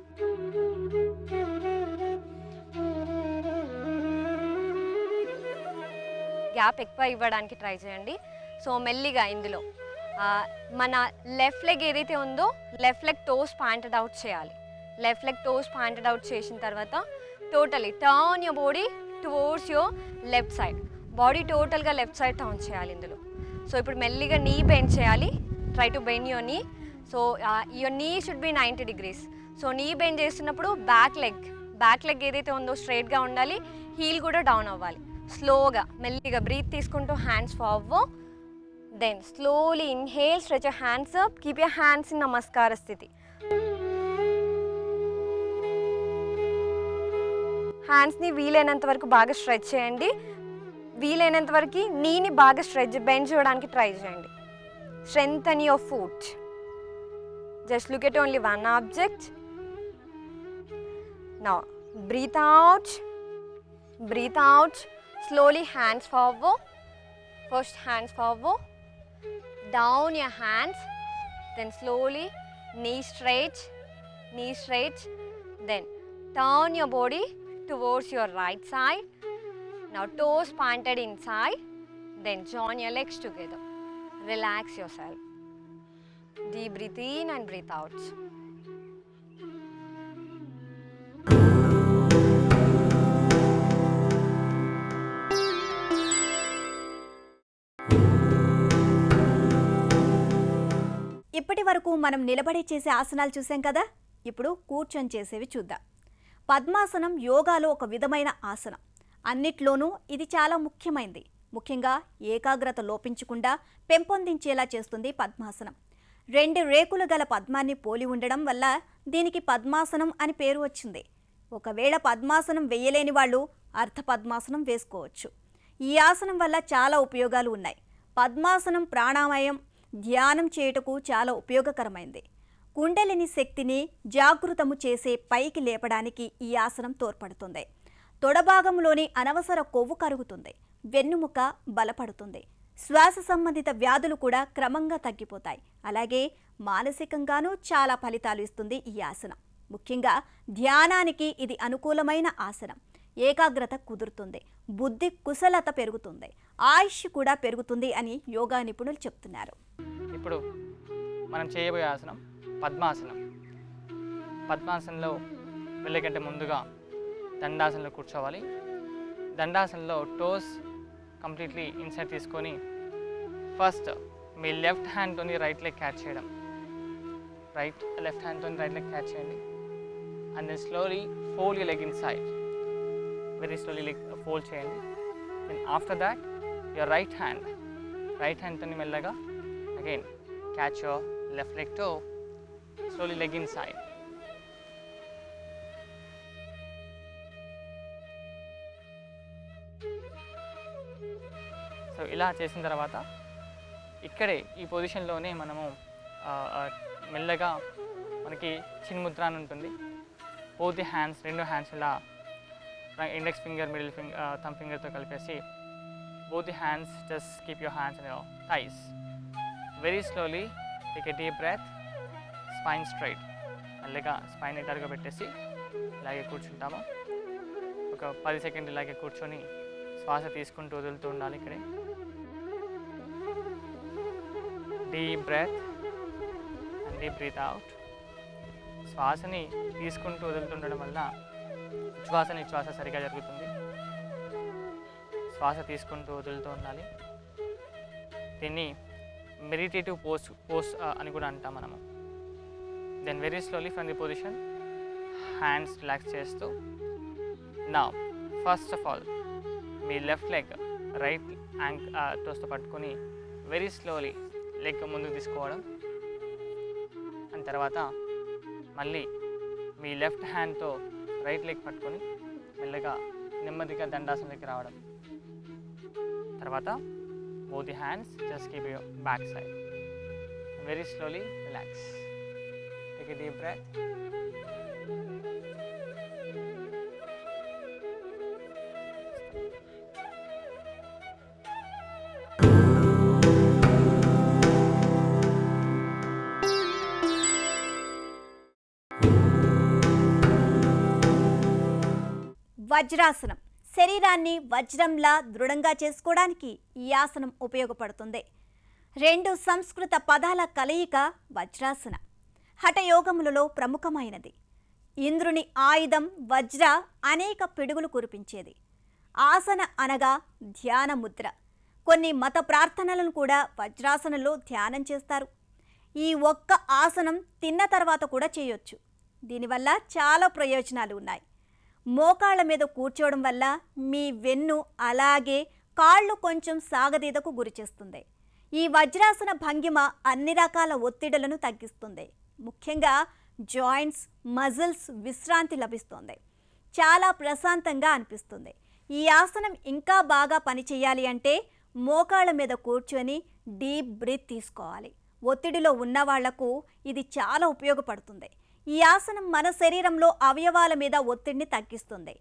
గ్యాప్ ఎక్కువ ఇవ్వడానికి ట్రై చేయండి. సో మెల్లిగా ఇందులో మన లెఫ్ట్ లెగ్ ఏదైతే ఉందో left leg toes pointed out చేయాలి. Left leg toes pointed out చేసిన తర్వాత totally turn your body towards your left side. Body టోటల్గా లెఫ్ట్ సైడ్ టర్న్ చేయాలి ఇందులో. సో ఇప్పుడు మెల్లిగా నీ బెండ్ చేయాలి. Try to bend your knee. So your knee should be 90 degrees. So knee bend చేస్తున్నప్పుడు బ్యాక్ లెగ్ ఏదైతే ఉందో స్ట్రైట్గా ఉండాలి. హీల్ కూడా డౌన్ అవ్వాలి. స్లోగా మెల్లిగా బ్రీత్ తీసుకుంటూ hands forward. Then slowly inhale, stretch your hands up, keep your hands in నమస్కార స్థితి. హ్యాండ్స్ని వీలైనంత వరకు బాగా స్ట్రెచ్ చేయండి. వీలైనంత వరకు నీని బాగా బెండ్ చేయడానికి ట్రై చేయండి. Strengthen your foot. Just look at only one object. Now breathe out. Slowly hands forward. First hands forward. Down your hands. Then slowly knee straight. Then turn your body towards your right side. Now toes pointed inside. Then join your legs together. Relax yourself. Deep breathe in and breathe out. ఇప్పటి వరకు మనం నిలబడి చేసే ఆసనాలు చూసాం కదా. ఇప్పుడు కూర్చొని చేసేవి చూద్దాం. పద్మాసనం యోగాలో ఒక విధమైన ఆసనం. అన్నిట్లోనూ ఇది చాలా ముఖ్యమైనది. ముఖ్యంగా ఏకాగ్రత లోపించకుండా పెంపొందించేలా చేస్తుంది పద్మాసనం. 2 రేకులు గల పద్మాన్ని పోలి ఉండడం వల్ల దీనికి పద్మాసనం అని పేరు వచ్చింది. ఒకవేళ పద్మాసనం వేయలేని వాళ్ళు అర్ధ పద్మాసనం వేసుకోవచ్చు. ఈ ఆసనం వల్ల చాలా ఉపయోగాలు ఉన్నాయి. పద్మాసనం ప్రాణాయామం, ధ్యానం చేయుటకు చాలా ఉపయోగకరమైంది. కుండలిని శక్తిని జాగృతము చేసే పైకి లేపడానికి ఈ ఆసనం తోడ్పడుతుంది. తొడభాగంలోని అనవసర కొవ్వు కరుగుతుంది, వెన్నుముక బలపడుతుంది, శ్వాస సంబంధిత వ్యాధులు కూడా క్రమంగా తగ్గిపోతాయి. అలాగే మానసికంగానూ చాలా ఫలితాలు ఇస్తుంది ఈ ఆసనం. ముఖ్యంగా ధ్యానానికి ఇది అనుకూలమైన ఆసనం. ఏకాగ్రత కుదురుతుంది, బుద్ధి కుశలత పెరుగుతుంది, ఆయుష్ కూడా పెరుగుతుంది అని యోగా నిపుణులు చెప్తున్నారు. ఇప్పుడు మనం చేయబోయే ఆసనం పద్మాసనం. పద్మాసనంలో వెళ్ళకంటే ముందుగా దండాసనంలో కూర్చోవాలి. దండాసనంలో టోస్ కంప్లీట్లీ ఇన్సైడ్ తీసుకొని ఫస్ట్ మీ లెఫ్ట్ హ్యాండ్తోని రైట్ లెగ్ క్యాచ్ చేయడం. లెఫ్ట్ హ్యాండ్తోని రైట్ లెగ్ క్యాచ్ చేయండి. And then slowly fold your leg inside. Very slowly leg fold చేయండి. Then after that your right హ్యాండ్తోని మెల్లగా again catch your left leg తో, స్లోలీ లెగ్ ఇన్సైడ్. సో ఇలా చేసిన తర్వాత ఇక్కడే ఈ పొజిషన్లోనే మనము మెల్లగా మనకి చిన్ముద్ర అని ఉంటుంది. బోత్ ది హ్యాండ్స్, రెండు హ్యాండ్స్ ఇలా index finger, middle finger, thumb ఫింగర్తో కలిపేసి both the hands just keep your hands in your thighs. Very slowly take a deep breath, spine straight. మెల్లగా స్పైన్ ఇటర్గా పెట్టేసి ఇలాగే కూర్చుంటాము. ఒక 10 సెకండ్లు ఇలాగే కూర్చొని శ్వాస తీసుకుంటూ వదులుతూ ఉండాలి. ఇక్కడే deep breath and deep breathe out. శ్వాసని తీసుకుంటూ వదులుతుండడం వల్ల ఉచ్ఛ్వాస సరిగా జరుగుతుంది. శ్వాస తీసుకుంటూ వదులుతూ ఉండాలి. దీన్ని మెడిటేటివ్ పోస్ అని కూడా అంటాం మనము. Then very slowly from the position hands relax చేస్తూ, నా ఫస్ట్ ఆఫ్ ఆల్ మీ లెఫ్ట్ లెగ్ రైట్ టోస్తో పట్టుకొని వెరీ స్లోలీ లెగ్ ముందుకు తీసుకోవడం. అండ్ తర్వాత మళ్ళీ మీ లెఫ్ట్ హ్యాండ్తో రైట్ లెగ్ పట్టుకొని మెల్లగా నెమ్మదిగా దండాసనలోకి రావడం. తర్వాత both the hands just keep your back side. Very slowly relax. Take a deep breath. వజ్రాసనం శరీరాన్ని వజ్రంలా దృఢంగా చేసుకోవడానికి ఈ ఆసనం ఉపయోగపడుతుంది. 2 సంస్కృత పదాల కలయిక వజ్రాసన. హఠయోగములలో ప్రముఖమైనది. ఇంద్రుని ఆయుధం వజ్ర అనేక పిడుగులు కురిపించేది. ఆసన అనగా ధ్యాన ముద్ర. కొన్ని మత ప్రార్థనలను కూడా వజ్రాసనంలో ధ్యానం చేస్తారు. ఈ ఒక్క ఆసనం తిన్న తర్వాత కూడా చేయొచ్చు. దీనివల్ల చాలా ప్రయోజనాలు ఉన్నాయి. మోకాళ్ళ మీద కూర్చోవడం వల్ల మీ వెన్ను అలాగే కాళ్ళు కొంచెం సాగదీదకు గురిచేస్తుంది. ఈ వజ్రాసన భంగిమ అన్ని రకాల ఒత్తిడులను తగ్గిస్తుంది. ముఖ్యంగా జాయింట్స్, మజిల్స్ విశ్రాంతి లభిస్తుంది. చాలా ప్రశాంతంగా అనిపిస్తుంది. ఈ ఆసనం ఇంకా బాగా పనిచేయాలి అంటే మోకాళ్ళ మీద కూర్చొని డీప్ బ్రీత్ తీసుకోవాలి. ఒత్తిడిలో ఉన్న వాళ్లకు ఇది చాలా ఉపయోగపడుతుంది. ఈ ఆసనం మన శరీరంలో అవయవాల మీద ఒత్తిడిని తగ్గిస్తుంది.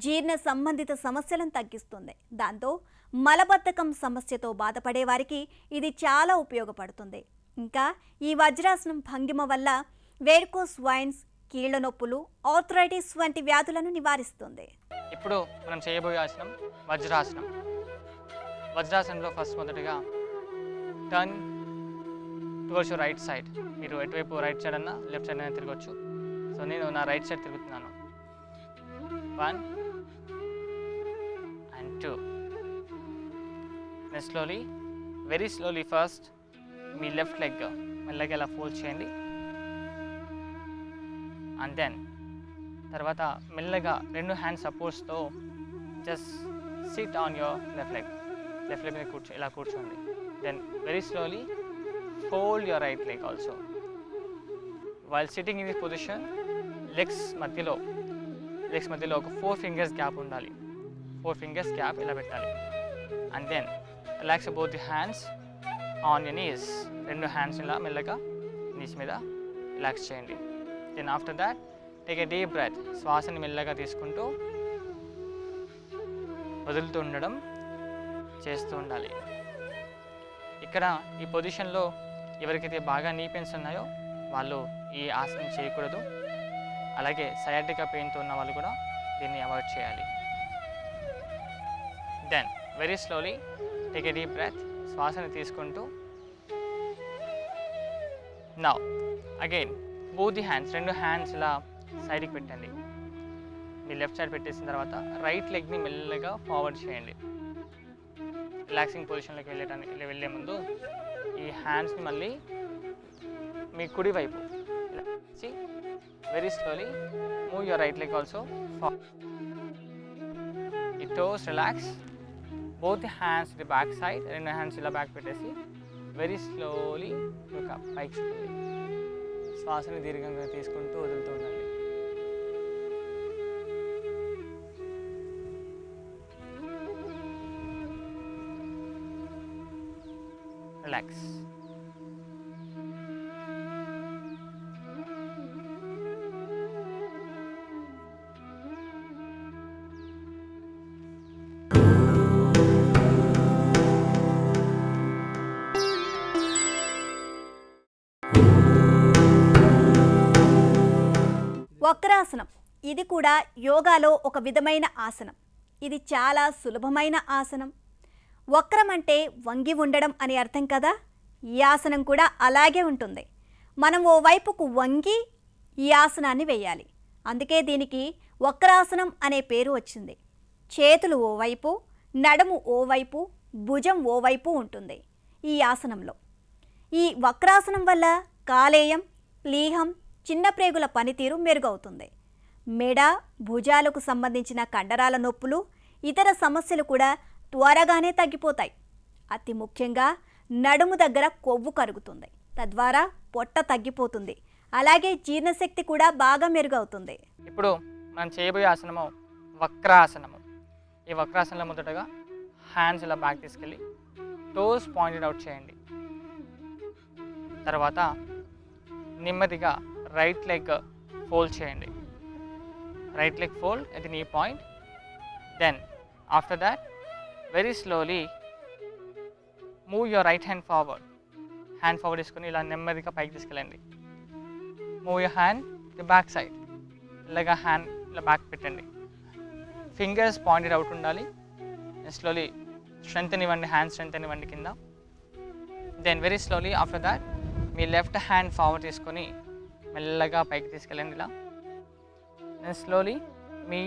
జీర్ణ సంబంధిత సమస్యలను తగ్గిస్తుంది. దాంతో మలబద్ధకం సమస్యతో బాధపడే వారికి ఇది చాలా ఉపయోగపడుతుంది. ఇంకా ఈ వజ్రాసనం భంగిమ వల్ల వేరికోస్ వైన్స్, కీళ్ల నొప్పులు, ఆర్థరైటిస్ వంటి వ్యాధులను నివారిస్తుంది. ఇప్పుడు మనం చేయబోయే ఆసనం వజ్రాసనం. వజ్రాసనంలో ఫస్ట్ మొదటగా turn towards your right side. మీరు ఎటువైపు రైట్ సైడ్ అన్నా లెఫ్ట్ సైడ్ అయినా తిరగచ్చు. సో నేను నా రైట్ సైడ్ తిరుగుతున్నాను. 1 and 2. Next slowly, very slowly first మీ లెఫ్ట్ లెగ్ మెల్లగా ఇలా ఫోల్డ్ చేయండి. అండ్ దెన్ తర్వాత మెల్లగా 2 హ్యాండ్స్ సపోర్ట్స్తో just sit on your left leg మీద ఇలా కూర్చోండి. Then very slowly fold your right leg also. While sitting in this position, legs మధ్యలో ఒక 4 fingers గ్యాప్ ఉండాలి. 4 fingers గ్యాప్ ఇలా పెట్టాలి. And then relax both the hands on your knees. 2 hands ఇలా మెల్లగా నీస్ మీద రిలాక్స్ చేయండి. Then after that take a deep breath. శ్వాసని మెల్లగా తీసుకుంటూ వదులుతూ ఉండడం చేస్తూ ఉండాలి. ఇక్కడ ఈ పొజిషన్లో ఎవరికైతే బాగా నీ పెయిన్స్ ఉన్నాయో వాళ్ళు ఈ ఆసనం చేయకూడదు. అలాగే సయాటికా పెయిన్తో ఉన్న వాళ్ళు కూడా దీన్ని అవాయిడ్ చేయాలి. Then very slowly take a deep breath. శ్వాసను తీసుకుంటూ now again both the hands, రెండు హ్యాండ్స్ ఇలా సైడ్కి పెట్టండి. మీ లెఫ్ట్ సైడ్ పెట్టేసిన తర్వాత రైట్ లెగ్ని మెల్లగా ఫార్వర్డ్ చేయండి. రిలాక్సింగ్ పొజిషన్లోకి వెళ్ళే ముందు ఈ హ్యాండ్స్ని మళ్ళీ మీ కుడి వైపు ఇలా ఇచ్చి very slowly move your right leg also. ఈ toes relax, both the hands the back side, రెండు హ్యాండ్స్ ఇలా బ్యాక్ పెట్టేసి వెరీ స్లోలీ ఒక పైకి చూడండి. శ్వాసని దీర్ఘంగా తీసుకుంటూ వదులుతూ ఉండండి. రిలాక్స్. వక్రాసనం ఇది కూడా యోగాలో ఒక విధమైన ఆసనం. ఇది చాలా సులభమైన ఆసనం. వక్రం అంటే వంగి ఉండడం అని అర్థం కదా. ఈ ఆసనం కూడా అలాగే ఉంటుంది. మనం ఓ వైపుకు వంగి ఈ ఆసనాన్ని వేయాలి. అందుకే దీనికి వక్రాసనం అనే పేరు వచ్చింది. చేతులు ఓవైపు, నడుము ఓవైపు, భుజం ఓవైపు ఉంటుంది ఈ ఆసనంలో. ఈ వక్రాసనం వల్ల కాలేయం, ప్లీహం, చిన్న ప్రేగుల పనితీరు మెరుగవుతుంది. మెడ, భుజాలకు సంబంధించిన కండరాల నొప్పులు, ఇతర సమస్యలు కూడా త్వరగానే తగ్గిపోతాయి. అతి ముఖ్యంగా నడుము దగ్గర కొవ్వు కరుగుతుంది. తద్వారా పొట్ట తగ్గిపోతుంది. అలాగే జీర్ణశక్తి కూడా బాగా మెరుగవుతుంది. ఇప్పుడు మనం చేయబోయే ఆసనము వక్రాసనము. ఈ వక్రాసనంలో మొదటగా హ్యాండ్స్ ఇలా బ్యాక్ తీసుకెళ్ళి టోస్ పాయింటెడ్ అవుట్ చేయండి. తర్వాత నెమ్మదిగా రైట్ లెగ్ ఫోల్డ్ చేయండి. Right leg fold at the knee point. Then after that very slowly move your right hand forward. Hand forward తీసుకొని ఇలా నెమ్మదిగా పైకి తీసుకెళ్ళండి. Move your hand the back side. ఇలాగా హ్యాండ్ ఇలా బ్యాక్ పెట్టండి. ఫింగర్స్ పాయింటెడ్ అవుట్ ఉండాలి. స్లోలీ స్ట్రెంగ్త్ ఇవ్వండి, హ్యాండ్ స్ట్రెంగ్త్ ఇవ్వండి కింద. Then very slowly after that మీ లెఫ్ట్ హ్యాండ్ ఫార్వర్డ్ తీసుకొని మెల్లగా పైకి తీసుకెళ్ళండి ఇలా. దెన్ స్లోలీ మీ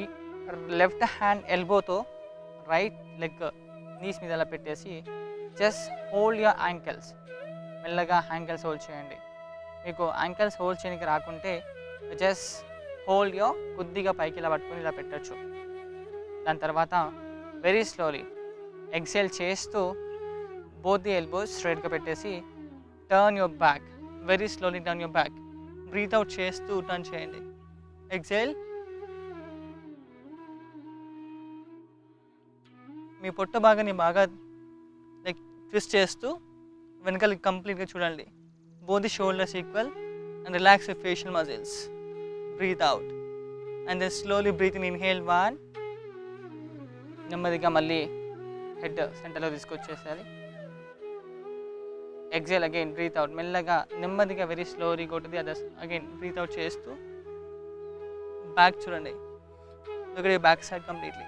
లెఫ్ట్ హ్యాండ్ ఎల్బోతో రైట్ లెగ్ నీస్ మీద అలా పెట్టేసి జస్ట్ హోల్డ్ యువర్ యాంకిల్స్. మెల్లగా యాంకిల్స్ హోల్డ్ చేయండి. మీకు యాంకిల్స్ హోల్డ్ చేయడానికి రాకుంటే జస్ట్ హోల్డ్ యువర్ కొద్దిగా పైకి ఇలా పట్టుకొని ఇలా పెట్టచ్చు. దాని తర్వాత వెరీ స్లోలీ ఎక్సేల్ చేస్తూ బోత్ ది ఎల్బోస్ స్ట్రైట్గా పెట్టేసి turn your back. Very slowly turn your back. Breathe out చేస్తూ టర్న్ చేయండి. ఎక్సేల్. మీ పొట్ట భాగాన్ని బాగా లైక్ ట్విస్ట్ చేస్తూ వెనకాలకి కంప్లీట్గా చూడండి. Both the shoulders equal and relax your facial muscles. Breathe out and then slowly breathe in. Inhale 1. నెమ్మదిగా మళ్ళీ హెడ్ సెంటర్లో తీసుకొచ్చేసేయాలి. Exhale again breathe out. మెల్లగా నెమ్మదిగా very slowly go to the others. Again breathe out చేస్తూ బ్యాక్ చూడండి. Look at your back side completely.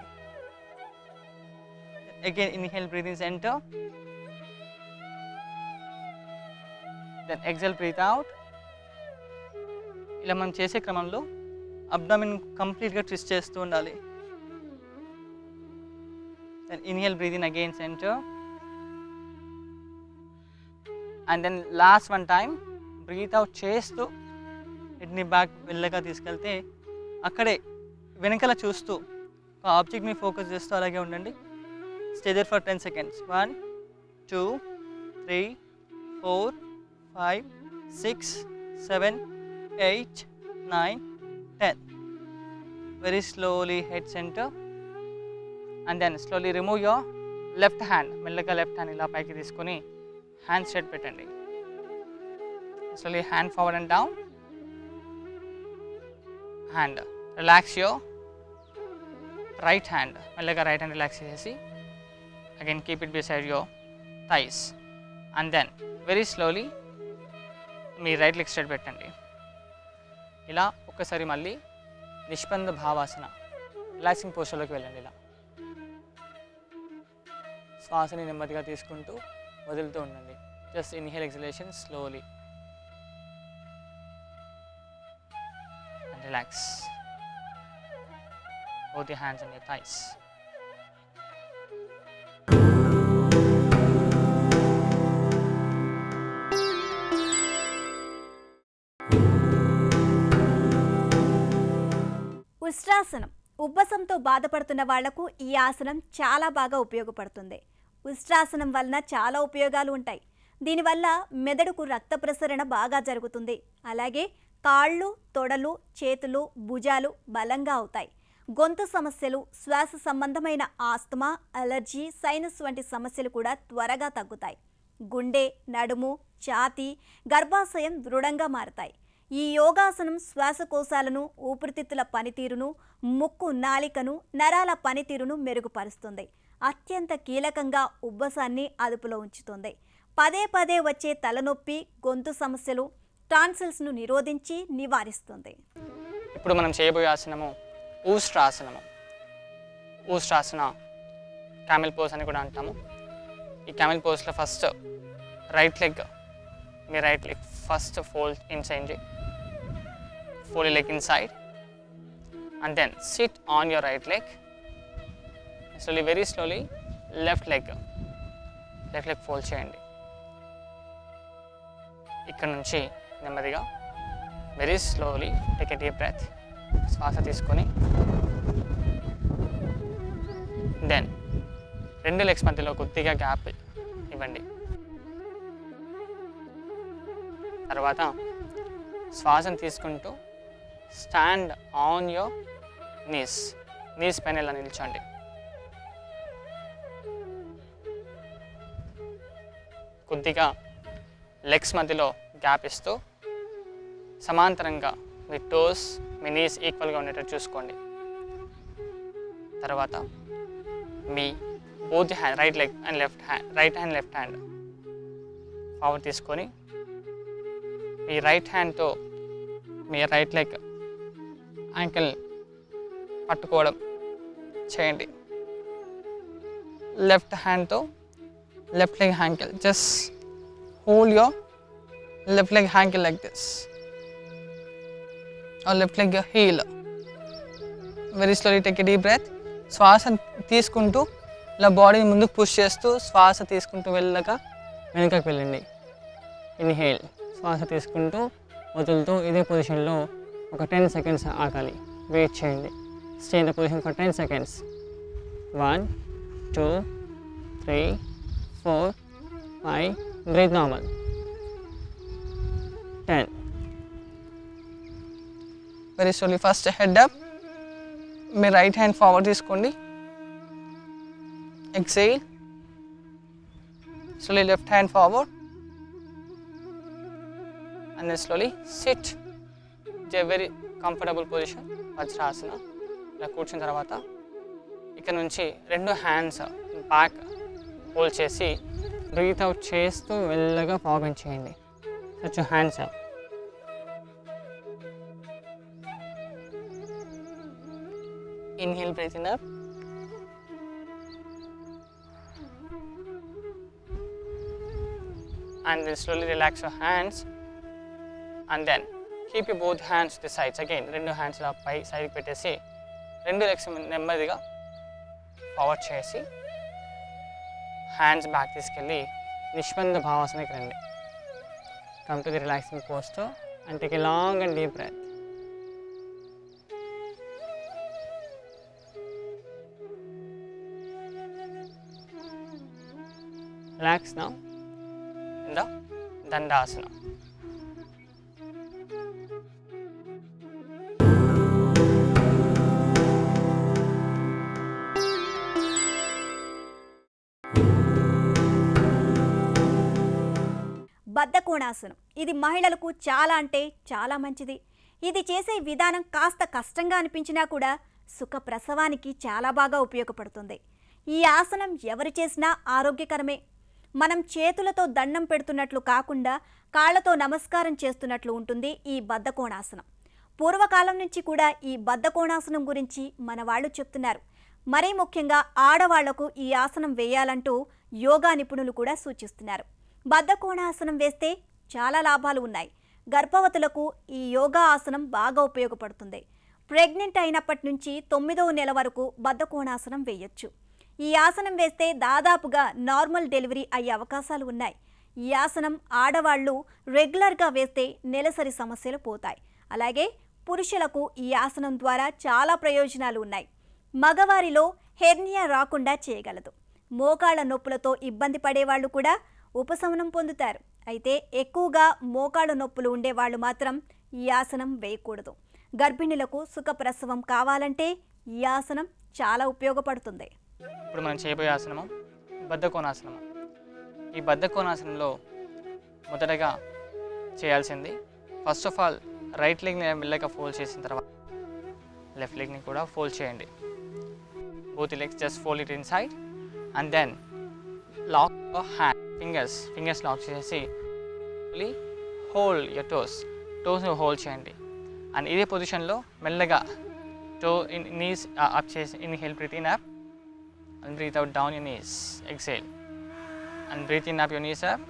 Again inhale, breathe in center. Then exhale, breathe out. ఇలా మనం చేసే క్రమంలో అబ్డామిన్ కంప్లీట్గా ట్విస్ట్ చేస్తూ ఉండాలి. Then inhale, breathe in again center. And then last one time breathe out చేస్తూ హెడ్ని బ్యాక్ మెల్లగా తీసుకెళ్తే అక్కడే వెనకాల చూస్తూ ఆ ఆబ్జెక్ట్ని ఫోకస్ చేస్తూ అలాగే ఉండండి. Stay there for 10 seconds. 1, 2, 3, 4, 5, 6, 7, 8, 9, 10. Very slowly head center. And then slowly remove your left hand. మెల్లగా left hand ఇలా పైకి తీసుకొని హ్యాండ్ స్ట్రైట్ పెట్టండి. Slowly hand forward and down. And relax your right hand మెల్లగా రైట్ హ్యాండ్ రిలాక్స్ చేసి again keep it beside your thighs and then very slowly మీ రైట్ లెగ్ స్ట్రైట్ పెట్టండి. ఇలా ఒక్కసారి మళ్ళీ నిష్పంద భావాసన రిలాక్సింగ్ పోస్టర్లోకి వెళ్ళండి. ఇలా శ్వాసని నెమ్మదిగా తీసుకుంటూ వదులుతూ ఉండండి. Just inhale exhalation slowly and relax. Both your hands on your thighs. ఉష్ట్రాసనం ఉబ్బసంతో బాధపడుతున్న వాళ్లకు ఈ ఆసనం చాలా బాగా ఉపయోగపడుతుంది. ఉష్ట్రాసనం వలన చాలా ఉపయోగాలు ఉంటాయి. దీనివల్ల మెదడుకు రక్త ప్రసరణ బాగా జరుగుతుంది. అలాగే కాళ్ళు, తొడలు, చేతులు, భుజాలు బలంగా అవుతాయి. గొంతు సమస్యలు, శ్వాస సంబంధమైన ఆస్తమా, అలర్జీ, సైనస్ వంటి సమస్యలు కూడా త్వరగా తగ్గుతాయి. గుండె, నడుము, ఛాతీ, గర్భాశయం దృఢంగా మారతాయి. ఈ యోగాసనం శ్వాసకోశాలను, ఊపిరితిత్తుల పనితీరును, ముక్కు, నాలికను, నరాల పనితీరును మెరుగుపరుస్తుంది. అత్యంత కీలకంగా ఉబ్బసాన్ని అదుపులో ఉంచుతుంది. పదే పదే వచ్చే తలనొప్పి, గొంతు సమస్యలు, టాన్సిల్స్ను నిరోధించి నివారిస్తుంది. ఇప్పుడు మనం చేయబోయే ఆసనము ఊష్ట్రాసనము. ఊష్ట్రాసన క్యామెల్ పోజ్ అని కూడా అంటాము. ఈ క్యామెల్ పోజ్లో first right leg first fold inside, fold leg inside and then sit on your right leg. Slowly, very slowly left leg fold చేయండి. ఇక్కడ నుంచి నెమ్మదిగా very slowly take a deep breath. శ్వాస తీసుకొని దెన్ రెండు లెగ్స్ మధ్యలో కొద్దిగా గ్యాప్ ఇవ్వండి. తర్వాత శ్వాసను తీసుకుంటూ స్టాండ్ ఆన్ యువర్ నీస్ పైన ఇలా నిల్చోండి. కొద్దిగా లెగ్స్ మధ్యలో గ్యాప్ ఇస్తూ సమాంతరంగా మీ టోస్, మీ నీస్ ఈక్వల్గా ఉండేటట్టు చూసుకోండి. తర్వాత మీ both hand right hand left hand forward తీసుకొని మీ రైట్ హ్యాండ్తో మీ రైట్ లెగ్ యాంకిల్ పట్టుకోవడం చేయండి. లెఫ్ట్ హ్యాండ్తో left leg ankle just hold your left leg ankle like this or left leg heel. Very slowly take a deep breath. శ్వాస తీసుకుంటూ ఇలా బాడీని ముందుకు పుష్ చేస్తూ శ్వాస తీసుకుంటూ వెళ్ళగా వెనుకకు వెళ్ళండి. ఇన్హేల్, శ్వాస తీసుకుంటూ వదులుతూ ఇదే పొజిషన్లో ఒక 10 seconds ఆగాలి. వెయిట్ చేయండి. Stay in the position for 10 seconds. 1 2 3 4 5. Breathe normal. 10. Very slowly first head up. మీ రైట్ హ్యాండ్ ఫార్వర్డ్ తీసుకోండి. Exhale. Slowly left hand forward and then slowly sit. It's a very comfortable position Vajrasana. ఇలా కూర్చున్న తర్వాత ఇక్కడ నుంచి రెండు హ్యాండ్స్ బ్యాక్ హోల్డ్ చేసి బ్రీత్ అవుట్ చేస్తూ మెల్లగా ఫార్వర్డ్ చేయండి. Such hands up. Inhale, breathing up. And then slowly relax your hands. And then keep your both hands to the sides. Again, రెండు hands ఇలా పై సైడ్కి పెట్టేసి రెండు లెగ్స్ నెమ్మదిగా ఫార్వర్డ్ చేసి హ్యాండ్స్ బ్యాక్ తీసుకెళ్ళి నిష్పంద భావాసనకి రండి. Come to the relaxing posture and take a long and deep breath. Relax now in the Dandasana. బద్ధకోణాసనం. ఇది మహిళలకు చాలా అంటే చాలా మంచిది. ఇది చేసే విధానం కాస్త కష్టంగా అనిపించినా కూడా సుఖ ప్రసవానికి చాలా బాగా ఉపయోగపడుతుంది. ఈ ఆసనం ఎవరు చేసినా ఆరోగ్యకరమే. మనం చేతులతో దండం పెడుతున్నట్లు కాకుండా కాళ్ళతో నమస్కారం చేస్తున్నట్లు ఉంటుంది ఈ బద్ధకోణాసనం. పూర్వకాలం నుంచి కూడా ఈ బద్ధకోణాసనం గురించి మన వాళ్ళు చెప్తున్నారు. మరీ ముఖ్యంగా ఆడవాళ్లకు ఈ ఆసనం వేయాలంటూ యోగా నిపుణులు కూడా సూచిస్తున్నారు. బద్ధకోణాసనం వేస్తే చాలా లాభాలు ఉన్నాయి. గర్భవతులకు ఈ యోగా ఆసనం బాగా ఉపయోగపడుతుంది. ప్రెగ్నెంట్ అయినప్పటి నుంచి 9వ నెల వరకు బద్ధకోణాసనం వేయొచ్చు. ఈ ఆసనం వేస్తే దాదాపుగా నార్మల్ డెలివరీ అయ్యే అవకాశాలు ఉన్నాయి. ఈ ఆసనం ఆడవాళ్లు రెగ్యులర్గా వేస్తే నెలసరి సమస్యలు పోతాయి. అలాగే పురుషులకు ఈ ఆసనం ద్వారా చాలా ప్రయోజనాలు ఉన్నాయి. మగవారిలో హెర్నియా రాకుండా చేయగలదు. మోకాళ్ళ నొప్పులతో ఇబ్బంది పడేవాళ్ళు కూడా ఉపశమనం పొందుతారు. అయితే ఎక్కువగా మోకాళ్ళ నొప్పులు ఉండేవాళ్ళు మాత్రం ఈ ఆసనం వేయకూడదు. గర్భిణులకు సుఖప్రసవం కావాలంటే ఈ ఆసనం చాలా ఉపయోగపడుతుంది. ఇప్పుడు మనం చేయబోయే ఆసనము బద్ధకోణాసనము. ఈ బద్ధకోణాసనంలో మొదటగా చేయాల్సింది, ఫస్ట్ ఆఫ్ ఆల్ రైట్ లెగ్ని మెల్లగా ఫోల్డ్ చేసిన తర్వాత లెఫ్ట్ లెగ్ని కూడా ఫోల్డ్ చేయండి. Both legs just fold it in side and then lock hand fingers lock చేసి హోల్డ్ యువర్ టోస్ని హోల్డ్ చేయండి. అండ్ ఇదే పొజిషన్లో మెల్లగా knees up చేసి inhale, breathe in up and breathe out down your knees, exhale and breathe in up your knees up.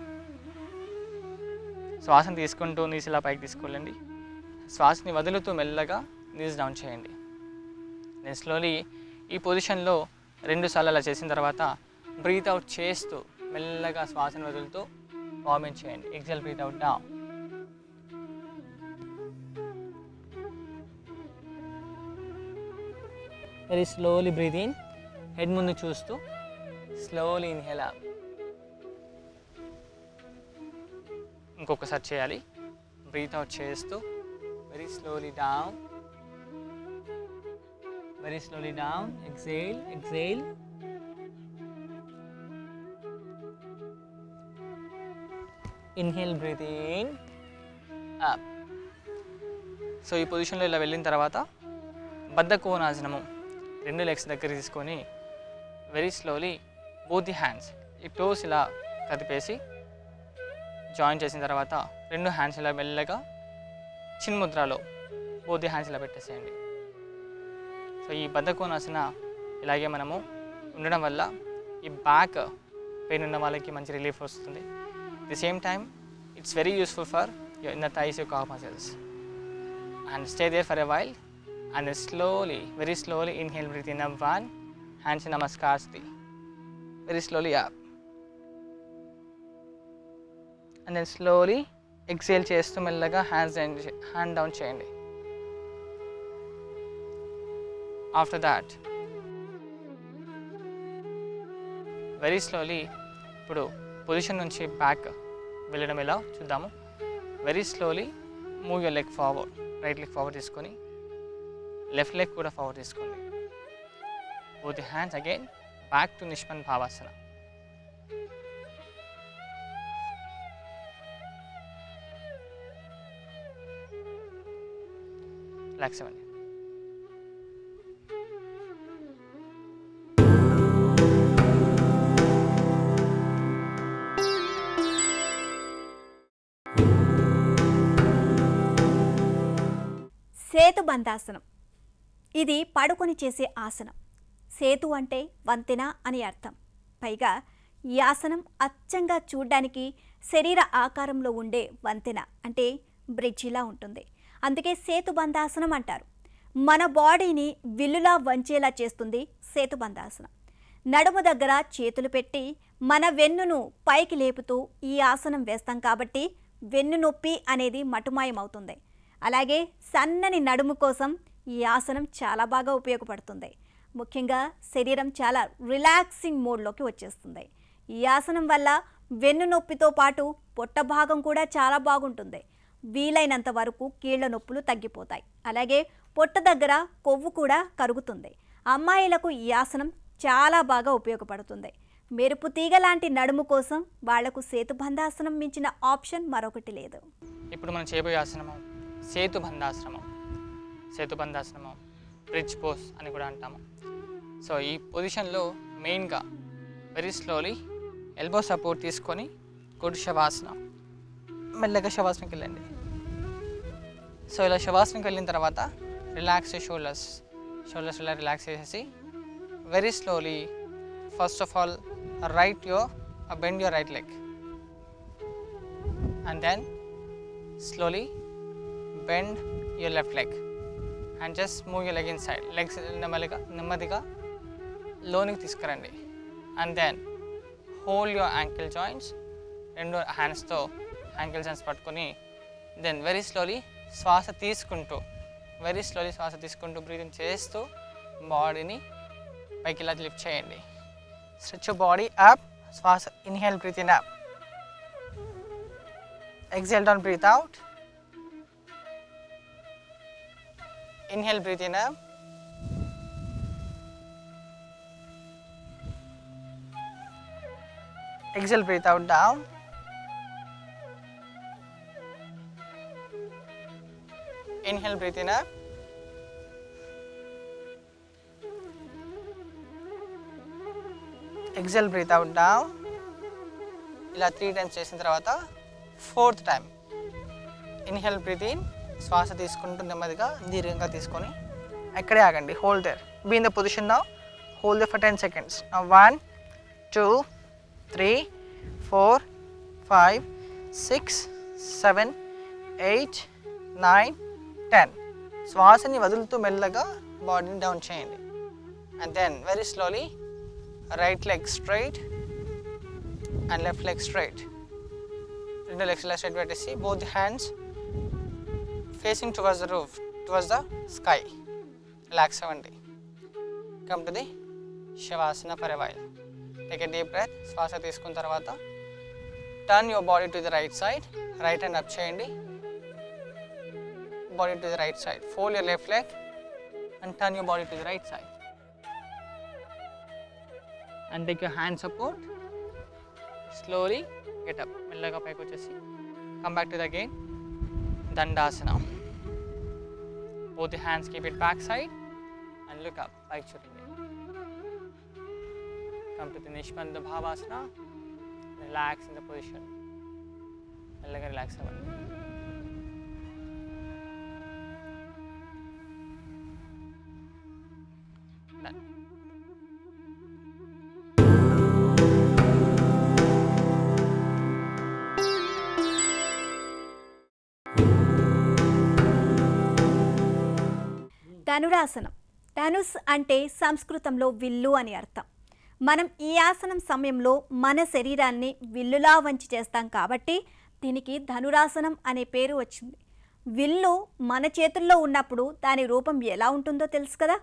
శ్వాసను తీసుకుంటూ నీస్ ఇలా పైకి తీసుకెళ్ళండి. శ్వాసని వదులుతూ మెల్లగా నీస్ డౌన్ చేయండి. నేను స్లోలీ ఈ పొజిషన్లో 2 సార్లు అలా చేసిన తర్వాత బ్రీత్ అవుట్ చేస్తూ మెల్లగా శ్వాసను వదులుతూ వార్మింగ్ చేయండి. Exhale, breathe out down. Very slowly breathe in, head ముందు చూస్తూ స్లోలీ ఇన్హేల్ అప్. ఇంకొకసారి చేయాలి. బ్రీత్ అవుట్ చేస్తూ very slowly down, very slowly down. Exhale. Inhale, breathe in, up. So ఈ పొజిషన్లో ఇలా వెళ్ళిన తర్వాత బద్ధకోణాసనము 2 లెగ్స్ దగ్గర తీసుకొని very slowly both the hands, ఈ టోస్ ఇలా కదిపేసి జాయిన్ చేసిన తర్వాత 2 హ్యాండ్స్ ఇలా మెల్లగా చిన్ముద్రలో బోత్ ది హ్యాండ్స్ ఇలా పెట్టేసేయండి. సో ఈ బద్ధకోణాసన ఇలాగే మనము ఉండడం వల్ల ఈ బ్యాక్ పెయిన్ ఉన్న వాళ్ళకి మంచి రిలీఫ్ వస్తుంది. At the same time, it's very useful for your inner thighs, your calf muscles. And stay there for a while and then slowly, very slowly inhale, breathe in up 1, hands in namaskar sthiti. Very slowly up. And then slowly exhale చేస్తూ మెల్లగా hand down చేయండి. After that, very slowly ఇప్పుడు పొజిషన్ నుంచి బ్యాక్ వెళ్ళడం ఎలా చూద్దాము. Very slowly move your leg forward, right leg forward తీసుకొని లెఫ్ట్ లెగ్ కూడా ఫార్వర్డ్ తీసుకోండి. Both the hands again back to Nishpanna Bhavasana. Relax అవ్వండి. సేతుబంధాసనం. ఇది పడుకొని చేసే ఆసనం. సేతు అంటే వంతెన అని అర్థం. పైగా ఈ ఆసనం అచ్చంగా చూడ్డానికి శరీర ఆకారంలో ఉండే వంతెన అంటే బ్రిడ్జిలా ఉంటుంది. అందుకే సేతుబంధాసనం అంటారు. మన బాడీని విల్లులా వంచేలా చేస్తుంది సేతుబంధాసనం. నడుము దగ్గర చేతులు పెట్టి మన వెన్నును పైకి లేపుతూ ఈ ఆసనం వేస్తాం కాబట్టి వెన్ను నొప్పి అనేది మటుమాయమవుతుంది. అలాగే సన్నని నడుము కోసం ఈ ఆసనం చాలా బాగా ఉపయోగపడుతుంది. ముఖ్యంగా శరీరం చాలా రిలాక్సింగ్ మోడ్లోకి వచ్చేస్తుంది. ఈ ఆసనం వల్ల వెన్ను నొప్పితో పాటు పొట్ట భాగం కూడా చాలా బాగుంటుంది. వీలైనంత వరకు కీళ్ల నొప్పులు తగ్గిపోతాయి. అలాగే పొట్ట దగ్గర కొవ్వు కూడా కరుగుతుంది. అమ్మాయిలకు ఈ ఆసనం చాలా బాగా ఉపయోగపడుతుంది. మెరుపు తీగ లాంటి నడుము కోసం వాళ్లకు సేతుబంధాసనం మించిన ఆప్షన్ మరొకటి లేదు. ఇప్పుడు మనం చేయబోయే ఆసనము సేతుబంధాసనము. బ్రిడ్జ్ పోస్ అని కూడా అంటాము. సో ఈ పొజిషన్లో మెయిన్గా వెరీ స్లోలీ ఎల్బో సపోర్ట్ తీసుకొని గుడ్ శవాసన, మెల్లగా శవాసనకి వెళ్ళండి. సో ఇలా శవాసనకి వెళ్ళిన తర్వాత రిలాక్స్ షోల్డర్స్ ఇలా రిలాక్స్ చేసేసి very slowly first of all bend your right leg and then slowly bend your left leg and just move your leg inside. Legs నెమ్మదిగా లోనికి తీసుకురండి. And then hold your ankle joints, రెండు హ్యాండ్స్తో యాంకిల్ జాయింట్స్ పట్టుకొని దెన్ వెరీ స్లోలీ శ్వాస తీసుకుంటూ బ్రీతింగ్ చేస్తూ బాడీని పైకి ఇలా లిఫ్ట్ చేయండి. Stretch your body up. శ్వాస inhale, breathe in up. Exhale down, breathe out. Inhale, breathe in up. Exhale, breathe out, down. Inhale, breathe in up. Exhale, breathe out, down. ఇలా 3 times చేసిన తర్వాత 4th time inhale, breathe in. శ్వాస తీసుకుంటూ నెమ్మదిగా దీర్ఘంగా తీసుకొని అక్కడే ఆగండి. Hold there. Be in the position now. Hold there for 10 seconds. 1 2 3 4 5 6 7 8 9 10. శ్వాసని వదులుతూ మెల్లగా బాడీని డౌన్ చేయండి. And then very slowly right leg straight and left leg straight. రెండు లెగ్స్ ఇలా స్ట్రైట్ పెట్టేసి both hands facing towards the roof, towards the sky. Relax అవ్వండి. Come to the Shavasana for a while. Take a deep breath. శ్వాస తీసుకున్న తర్వాత turn your body to the right side. Right hand up చేయండి. Body to the right side. Fold your left leg and turn your body to the right side. And take your hand support. Slowly get up. మెల్లగా పైకి వచ్చేసి come back to the again dandasana. both the hands keep it back side and look up. పైకి చూడండి. come to the Nishbandha Bhavasana. Relax in the position. మెల్లగా రిలాక్స్ అవ్వండి. Done. ధనురాసనం. ధనుస్ అంటే సంస్కృతంలో విల్లు అని అర్థం. మనం ఈ ఆసనం సమయంలో మన శరీరాన్ని విల్లులా వంచి చేస్తాం కాబట్టి దీనికి ధనురాసనం అనే పేరు వచ్చింది. విల్లు మన చేతుల్లో ఉన్నప్పుడు దాని రూపం ఎలా ఉంటుందో తెలుసు కదా.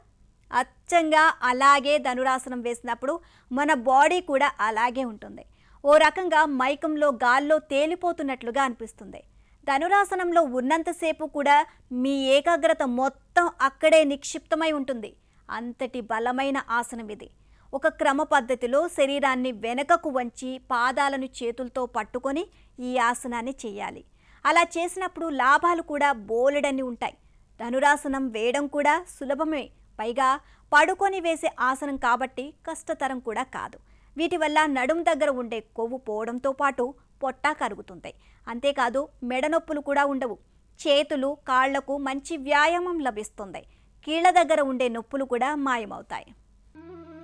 అచ్చంగా అలాగే ధనురాసనం వేసినప్పుడు మన బాడీ కూడా అలాగే ఉంటుంది. ఓ రకంగా మైకంలో గాల్లో తేలిపోతున్నట్లుగా అనిపిస్తుంది. ధనురాసనంలో ఉన్నంతసేపు కూడా మీ ఏకాగ్రత మొత్తం అక్కడే నిక్షిప్తమై ఉంటుంది. అంతటి బలమైన ఆసనం ఇది. ఒక క్రమ పద్ధతిలో శరీరాన్ని వెనకకు వంచి పాదాలను చేతులతో పట్టుకొని ఈ ఆసనాన్ని చేయాలి. అలా చేసినప్పుడు లాభాలు కూడా బోలెడన్ని ఉంటాయి. ధనురాసనం వేయడం కూడా సులభమే. పైగా పడుకొని వేసే ఆసనం కాబట్టి కష్టతరం కూడా కాదు. వీటి వల్ల నడుం దగ్గర ఉండే కొవ్వు పోవడంతో పాటు పొట్ట కరుగుతుంది. అంతేకాదు మెడ నొప్పులు కూడా ఉండవు. చేతులు కాళ్లకు మంచి వ్యాయామం లభిస్తుంది. కీళ్ళ దగ్గర ఉండే నొప్పులు కూడా మాయమవుతాయి.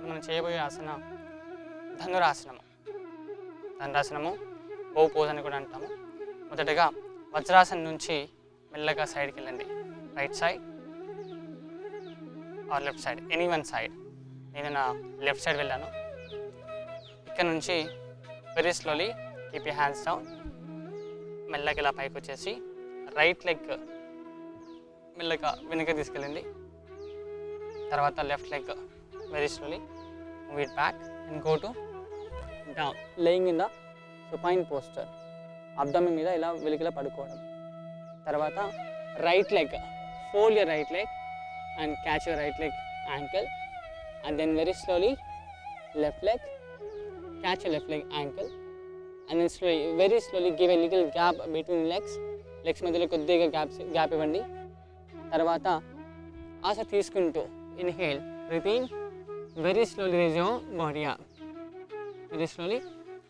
మనం చేయబోయే ఆసనం ధనురాసనము. ధనురాసనము బౌ పోజ్ అని కూడా అంటాము. మొదటగా వజ్రాసనం నుంచి మెల్లగా సైడ్కి వెళ్ళండి. Right side or left side, any one side. నేను నా లెఫ్ట్ సైడ్ వెళ్ళాను. ఇక్కడ నుంచి very slowly keep your hands down. మెల్లగా ఇలా పైకి వచ్చేసి రైట్ లెగ్ మెల్లగా వెనుక తీసుకెళ్ళండి. తర్వాత left leg very slowly move it back and go to down, laying in the supine poster. Abdomen మీద ఇలా వెలికిలా పడుకోవడం. తర్వాత right leg, fold your right leg and catch your right leg ankle, and then very slowly left leg, catch your left leg ankle, and then slowly, very slowly give a little gap between legs. Legs మధ్యలో కొద్దిగా గ్యాప్ ఇవ్వండి. తర్వాత శ్వాస తీసుకుంటూ inhale, breathe in, very slowly raise your body up. Very slowly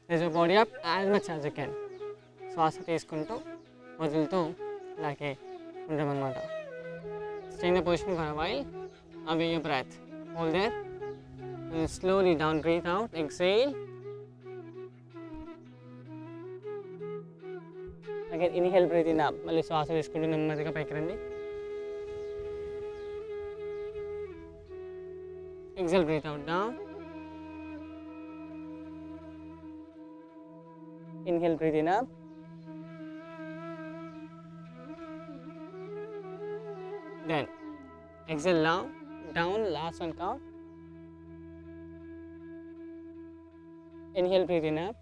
raise your body up as much as you can. శ్వాస తీసుకుంటూ వదులుతూ ఇలాగే ఉండమన్నమాట. Stay in the position for a while. Away your breath. Hold there. And slowly down, breathe out. Exhale. Again, inhale, breathe in up. మళ్ళీ శ్వాస తీసుకుంటూ నెమ్మదిగా పైకి రండి. Exhale, breathe out, down. Inhale, breathe in up. Then exhale down, last one count. Inhale, breathe in up.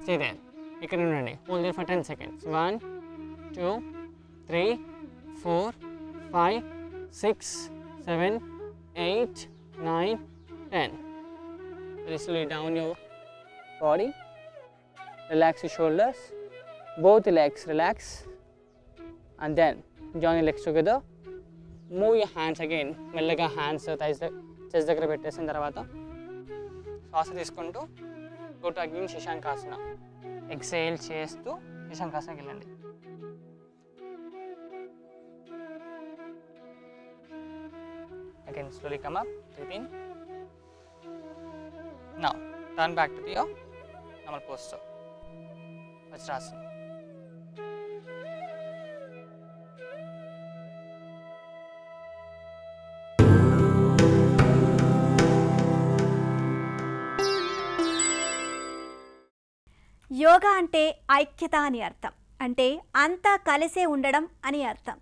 Stay there. ఇక్కడ ఉండండి. Hold there for 10 seconds. 1, 2, 3, 4, 5, 6, 7, 8, 9, 10. Very slowly down your body. Relax your shoulders. Both the legs relax. And then join your legs together. Move your hands again. మెల్లగా హ్యాండ్స్ థైస్ చెస్ట్ దగ్గర పెట్టేసిన తర్వాత శ్వాస తీసుకుంటూ గో టు అగైన్ శశాంకాసన. ఎక్సేల్ చేస్తూ శశాంకాసనకి వెళ్ళండి. Again slowly come up, breathe in. Now turn back to your normal posture, వజ్రాసన. యోగా అంటే ఐక్యత అని అర్థం. అంటే అంతా కలిసే ఉండడం అని అర్థం.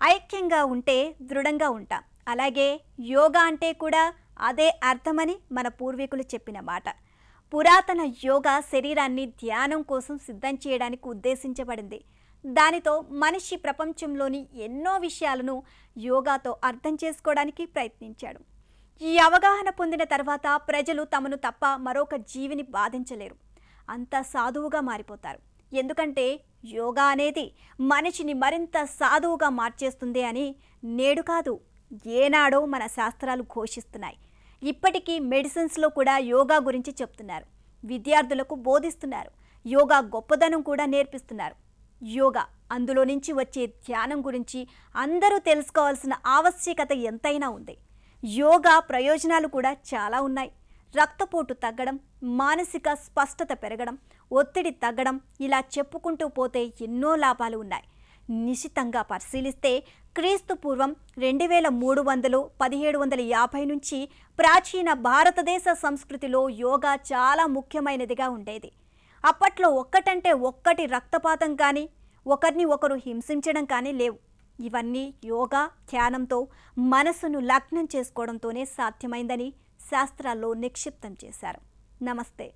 ఐక్యంగా ఉంటే దృఢంగా ఉంటాం. అలాగే యోగా అంటే కూడా అదే అర్థమని మన పూర్వీకులు చెప్పిన మాట. పురాతన యోగా శరీరాన్ని ధ్యానం కోసం సిద్ధం చేయడానికి ఉద్దేశించబడింది. దానితో మనిషి ప్రపంచంలోని ఎన్నో విషయాలను యోగాతో అర్థం చేసుకోవడానికి ప్రయత్నించాడు. ఈ అవగాహన పొందిన తర్వాత ప్రజలు తమను తప్ప మరొక జీవిని బాధించలేరు. అంత సాధువుగా మారిపోతారు. ఎందుకంటే యోగా అనేది మనిషిని మరింత సాధువుగా మార్చేస్తుంది అని నేడు కాదు, ఏనాడో మన శాస్త్రాలు ఘోషిస్తున్నాయి. ఇప్పటికీ మెడిసిన్స్లో కూడా యోగా గురించి చెప్తున్నారు. విద్యార్థులకు బోధిస్తున్నారు. యోగా గొప్పదనం కూడా నేర్పిస్తున్నారు. యోగా, అందులో నుంచి వచ్చే ధ్యానం గురించి అందరూ తెలుసుకోవాల్సిన ఆవశ్యకత ఎంతైనా ఉంది. యోగా ప్రయోజనాలు కూడా చాలా ఉన్నాయి. రక్తపోటు తగ్గడం, మానసిక స్పష్టత పెరగడం, ఒత్తిడి తగ్గడం, ఇలా చెప్పుకుంటూ పోతే ఎన్నో లాభాలు ఉన్నాయి. నిశితంగా పరిశీలిస్తే క్రీస్తు పూర్వం 2300, 1750 నుంచి ప్రాచీన భారతదేశ సంస్కృతిలో యోగా చాలా ముఖ్యమైనదిగా ఉండేది. అప్పట్లో ఒక్కటంటే ఒక్కటి రక్తపాతం కానీ, ఒకరిని ఒకరు హింసించడం కానీ లేవు. ఇవన్నీ యోగా ధ్యానంతో మనసును లగ్నం చేసుకోవడంతోనే సాధ్యమైందని శాస్త్రాల్లో నిక్షిప్తం చేశారు. నమస్తే.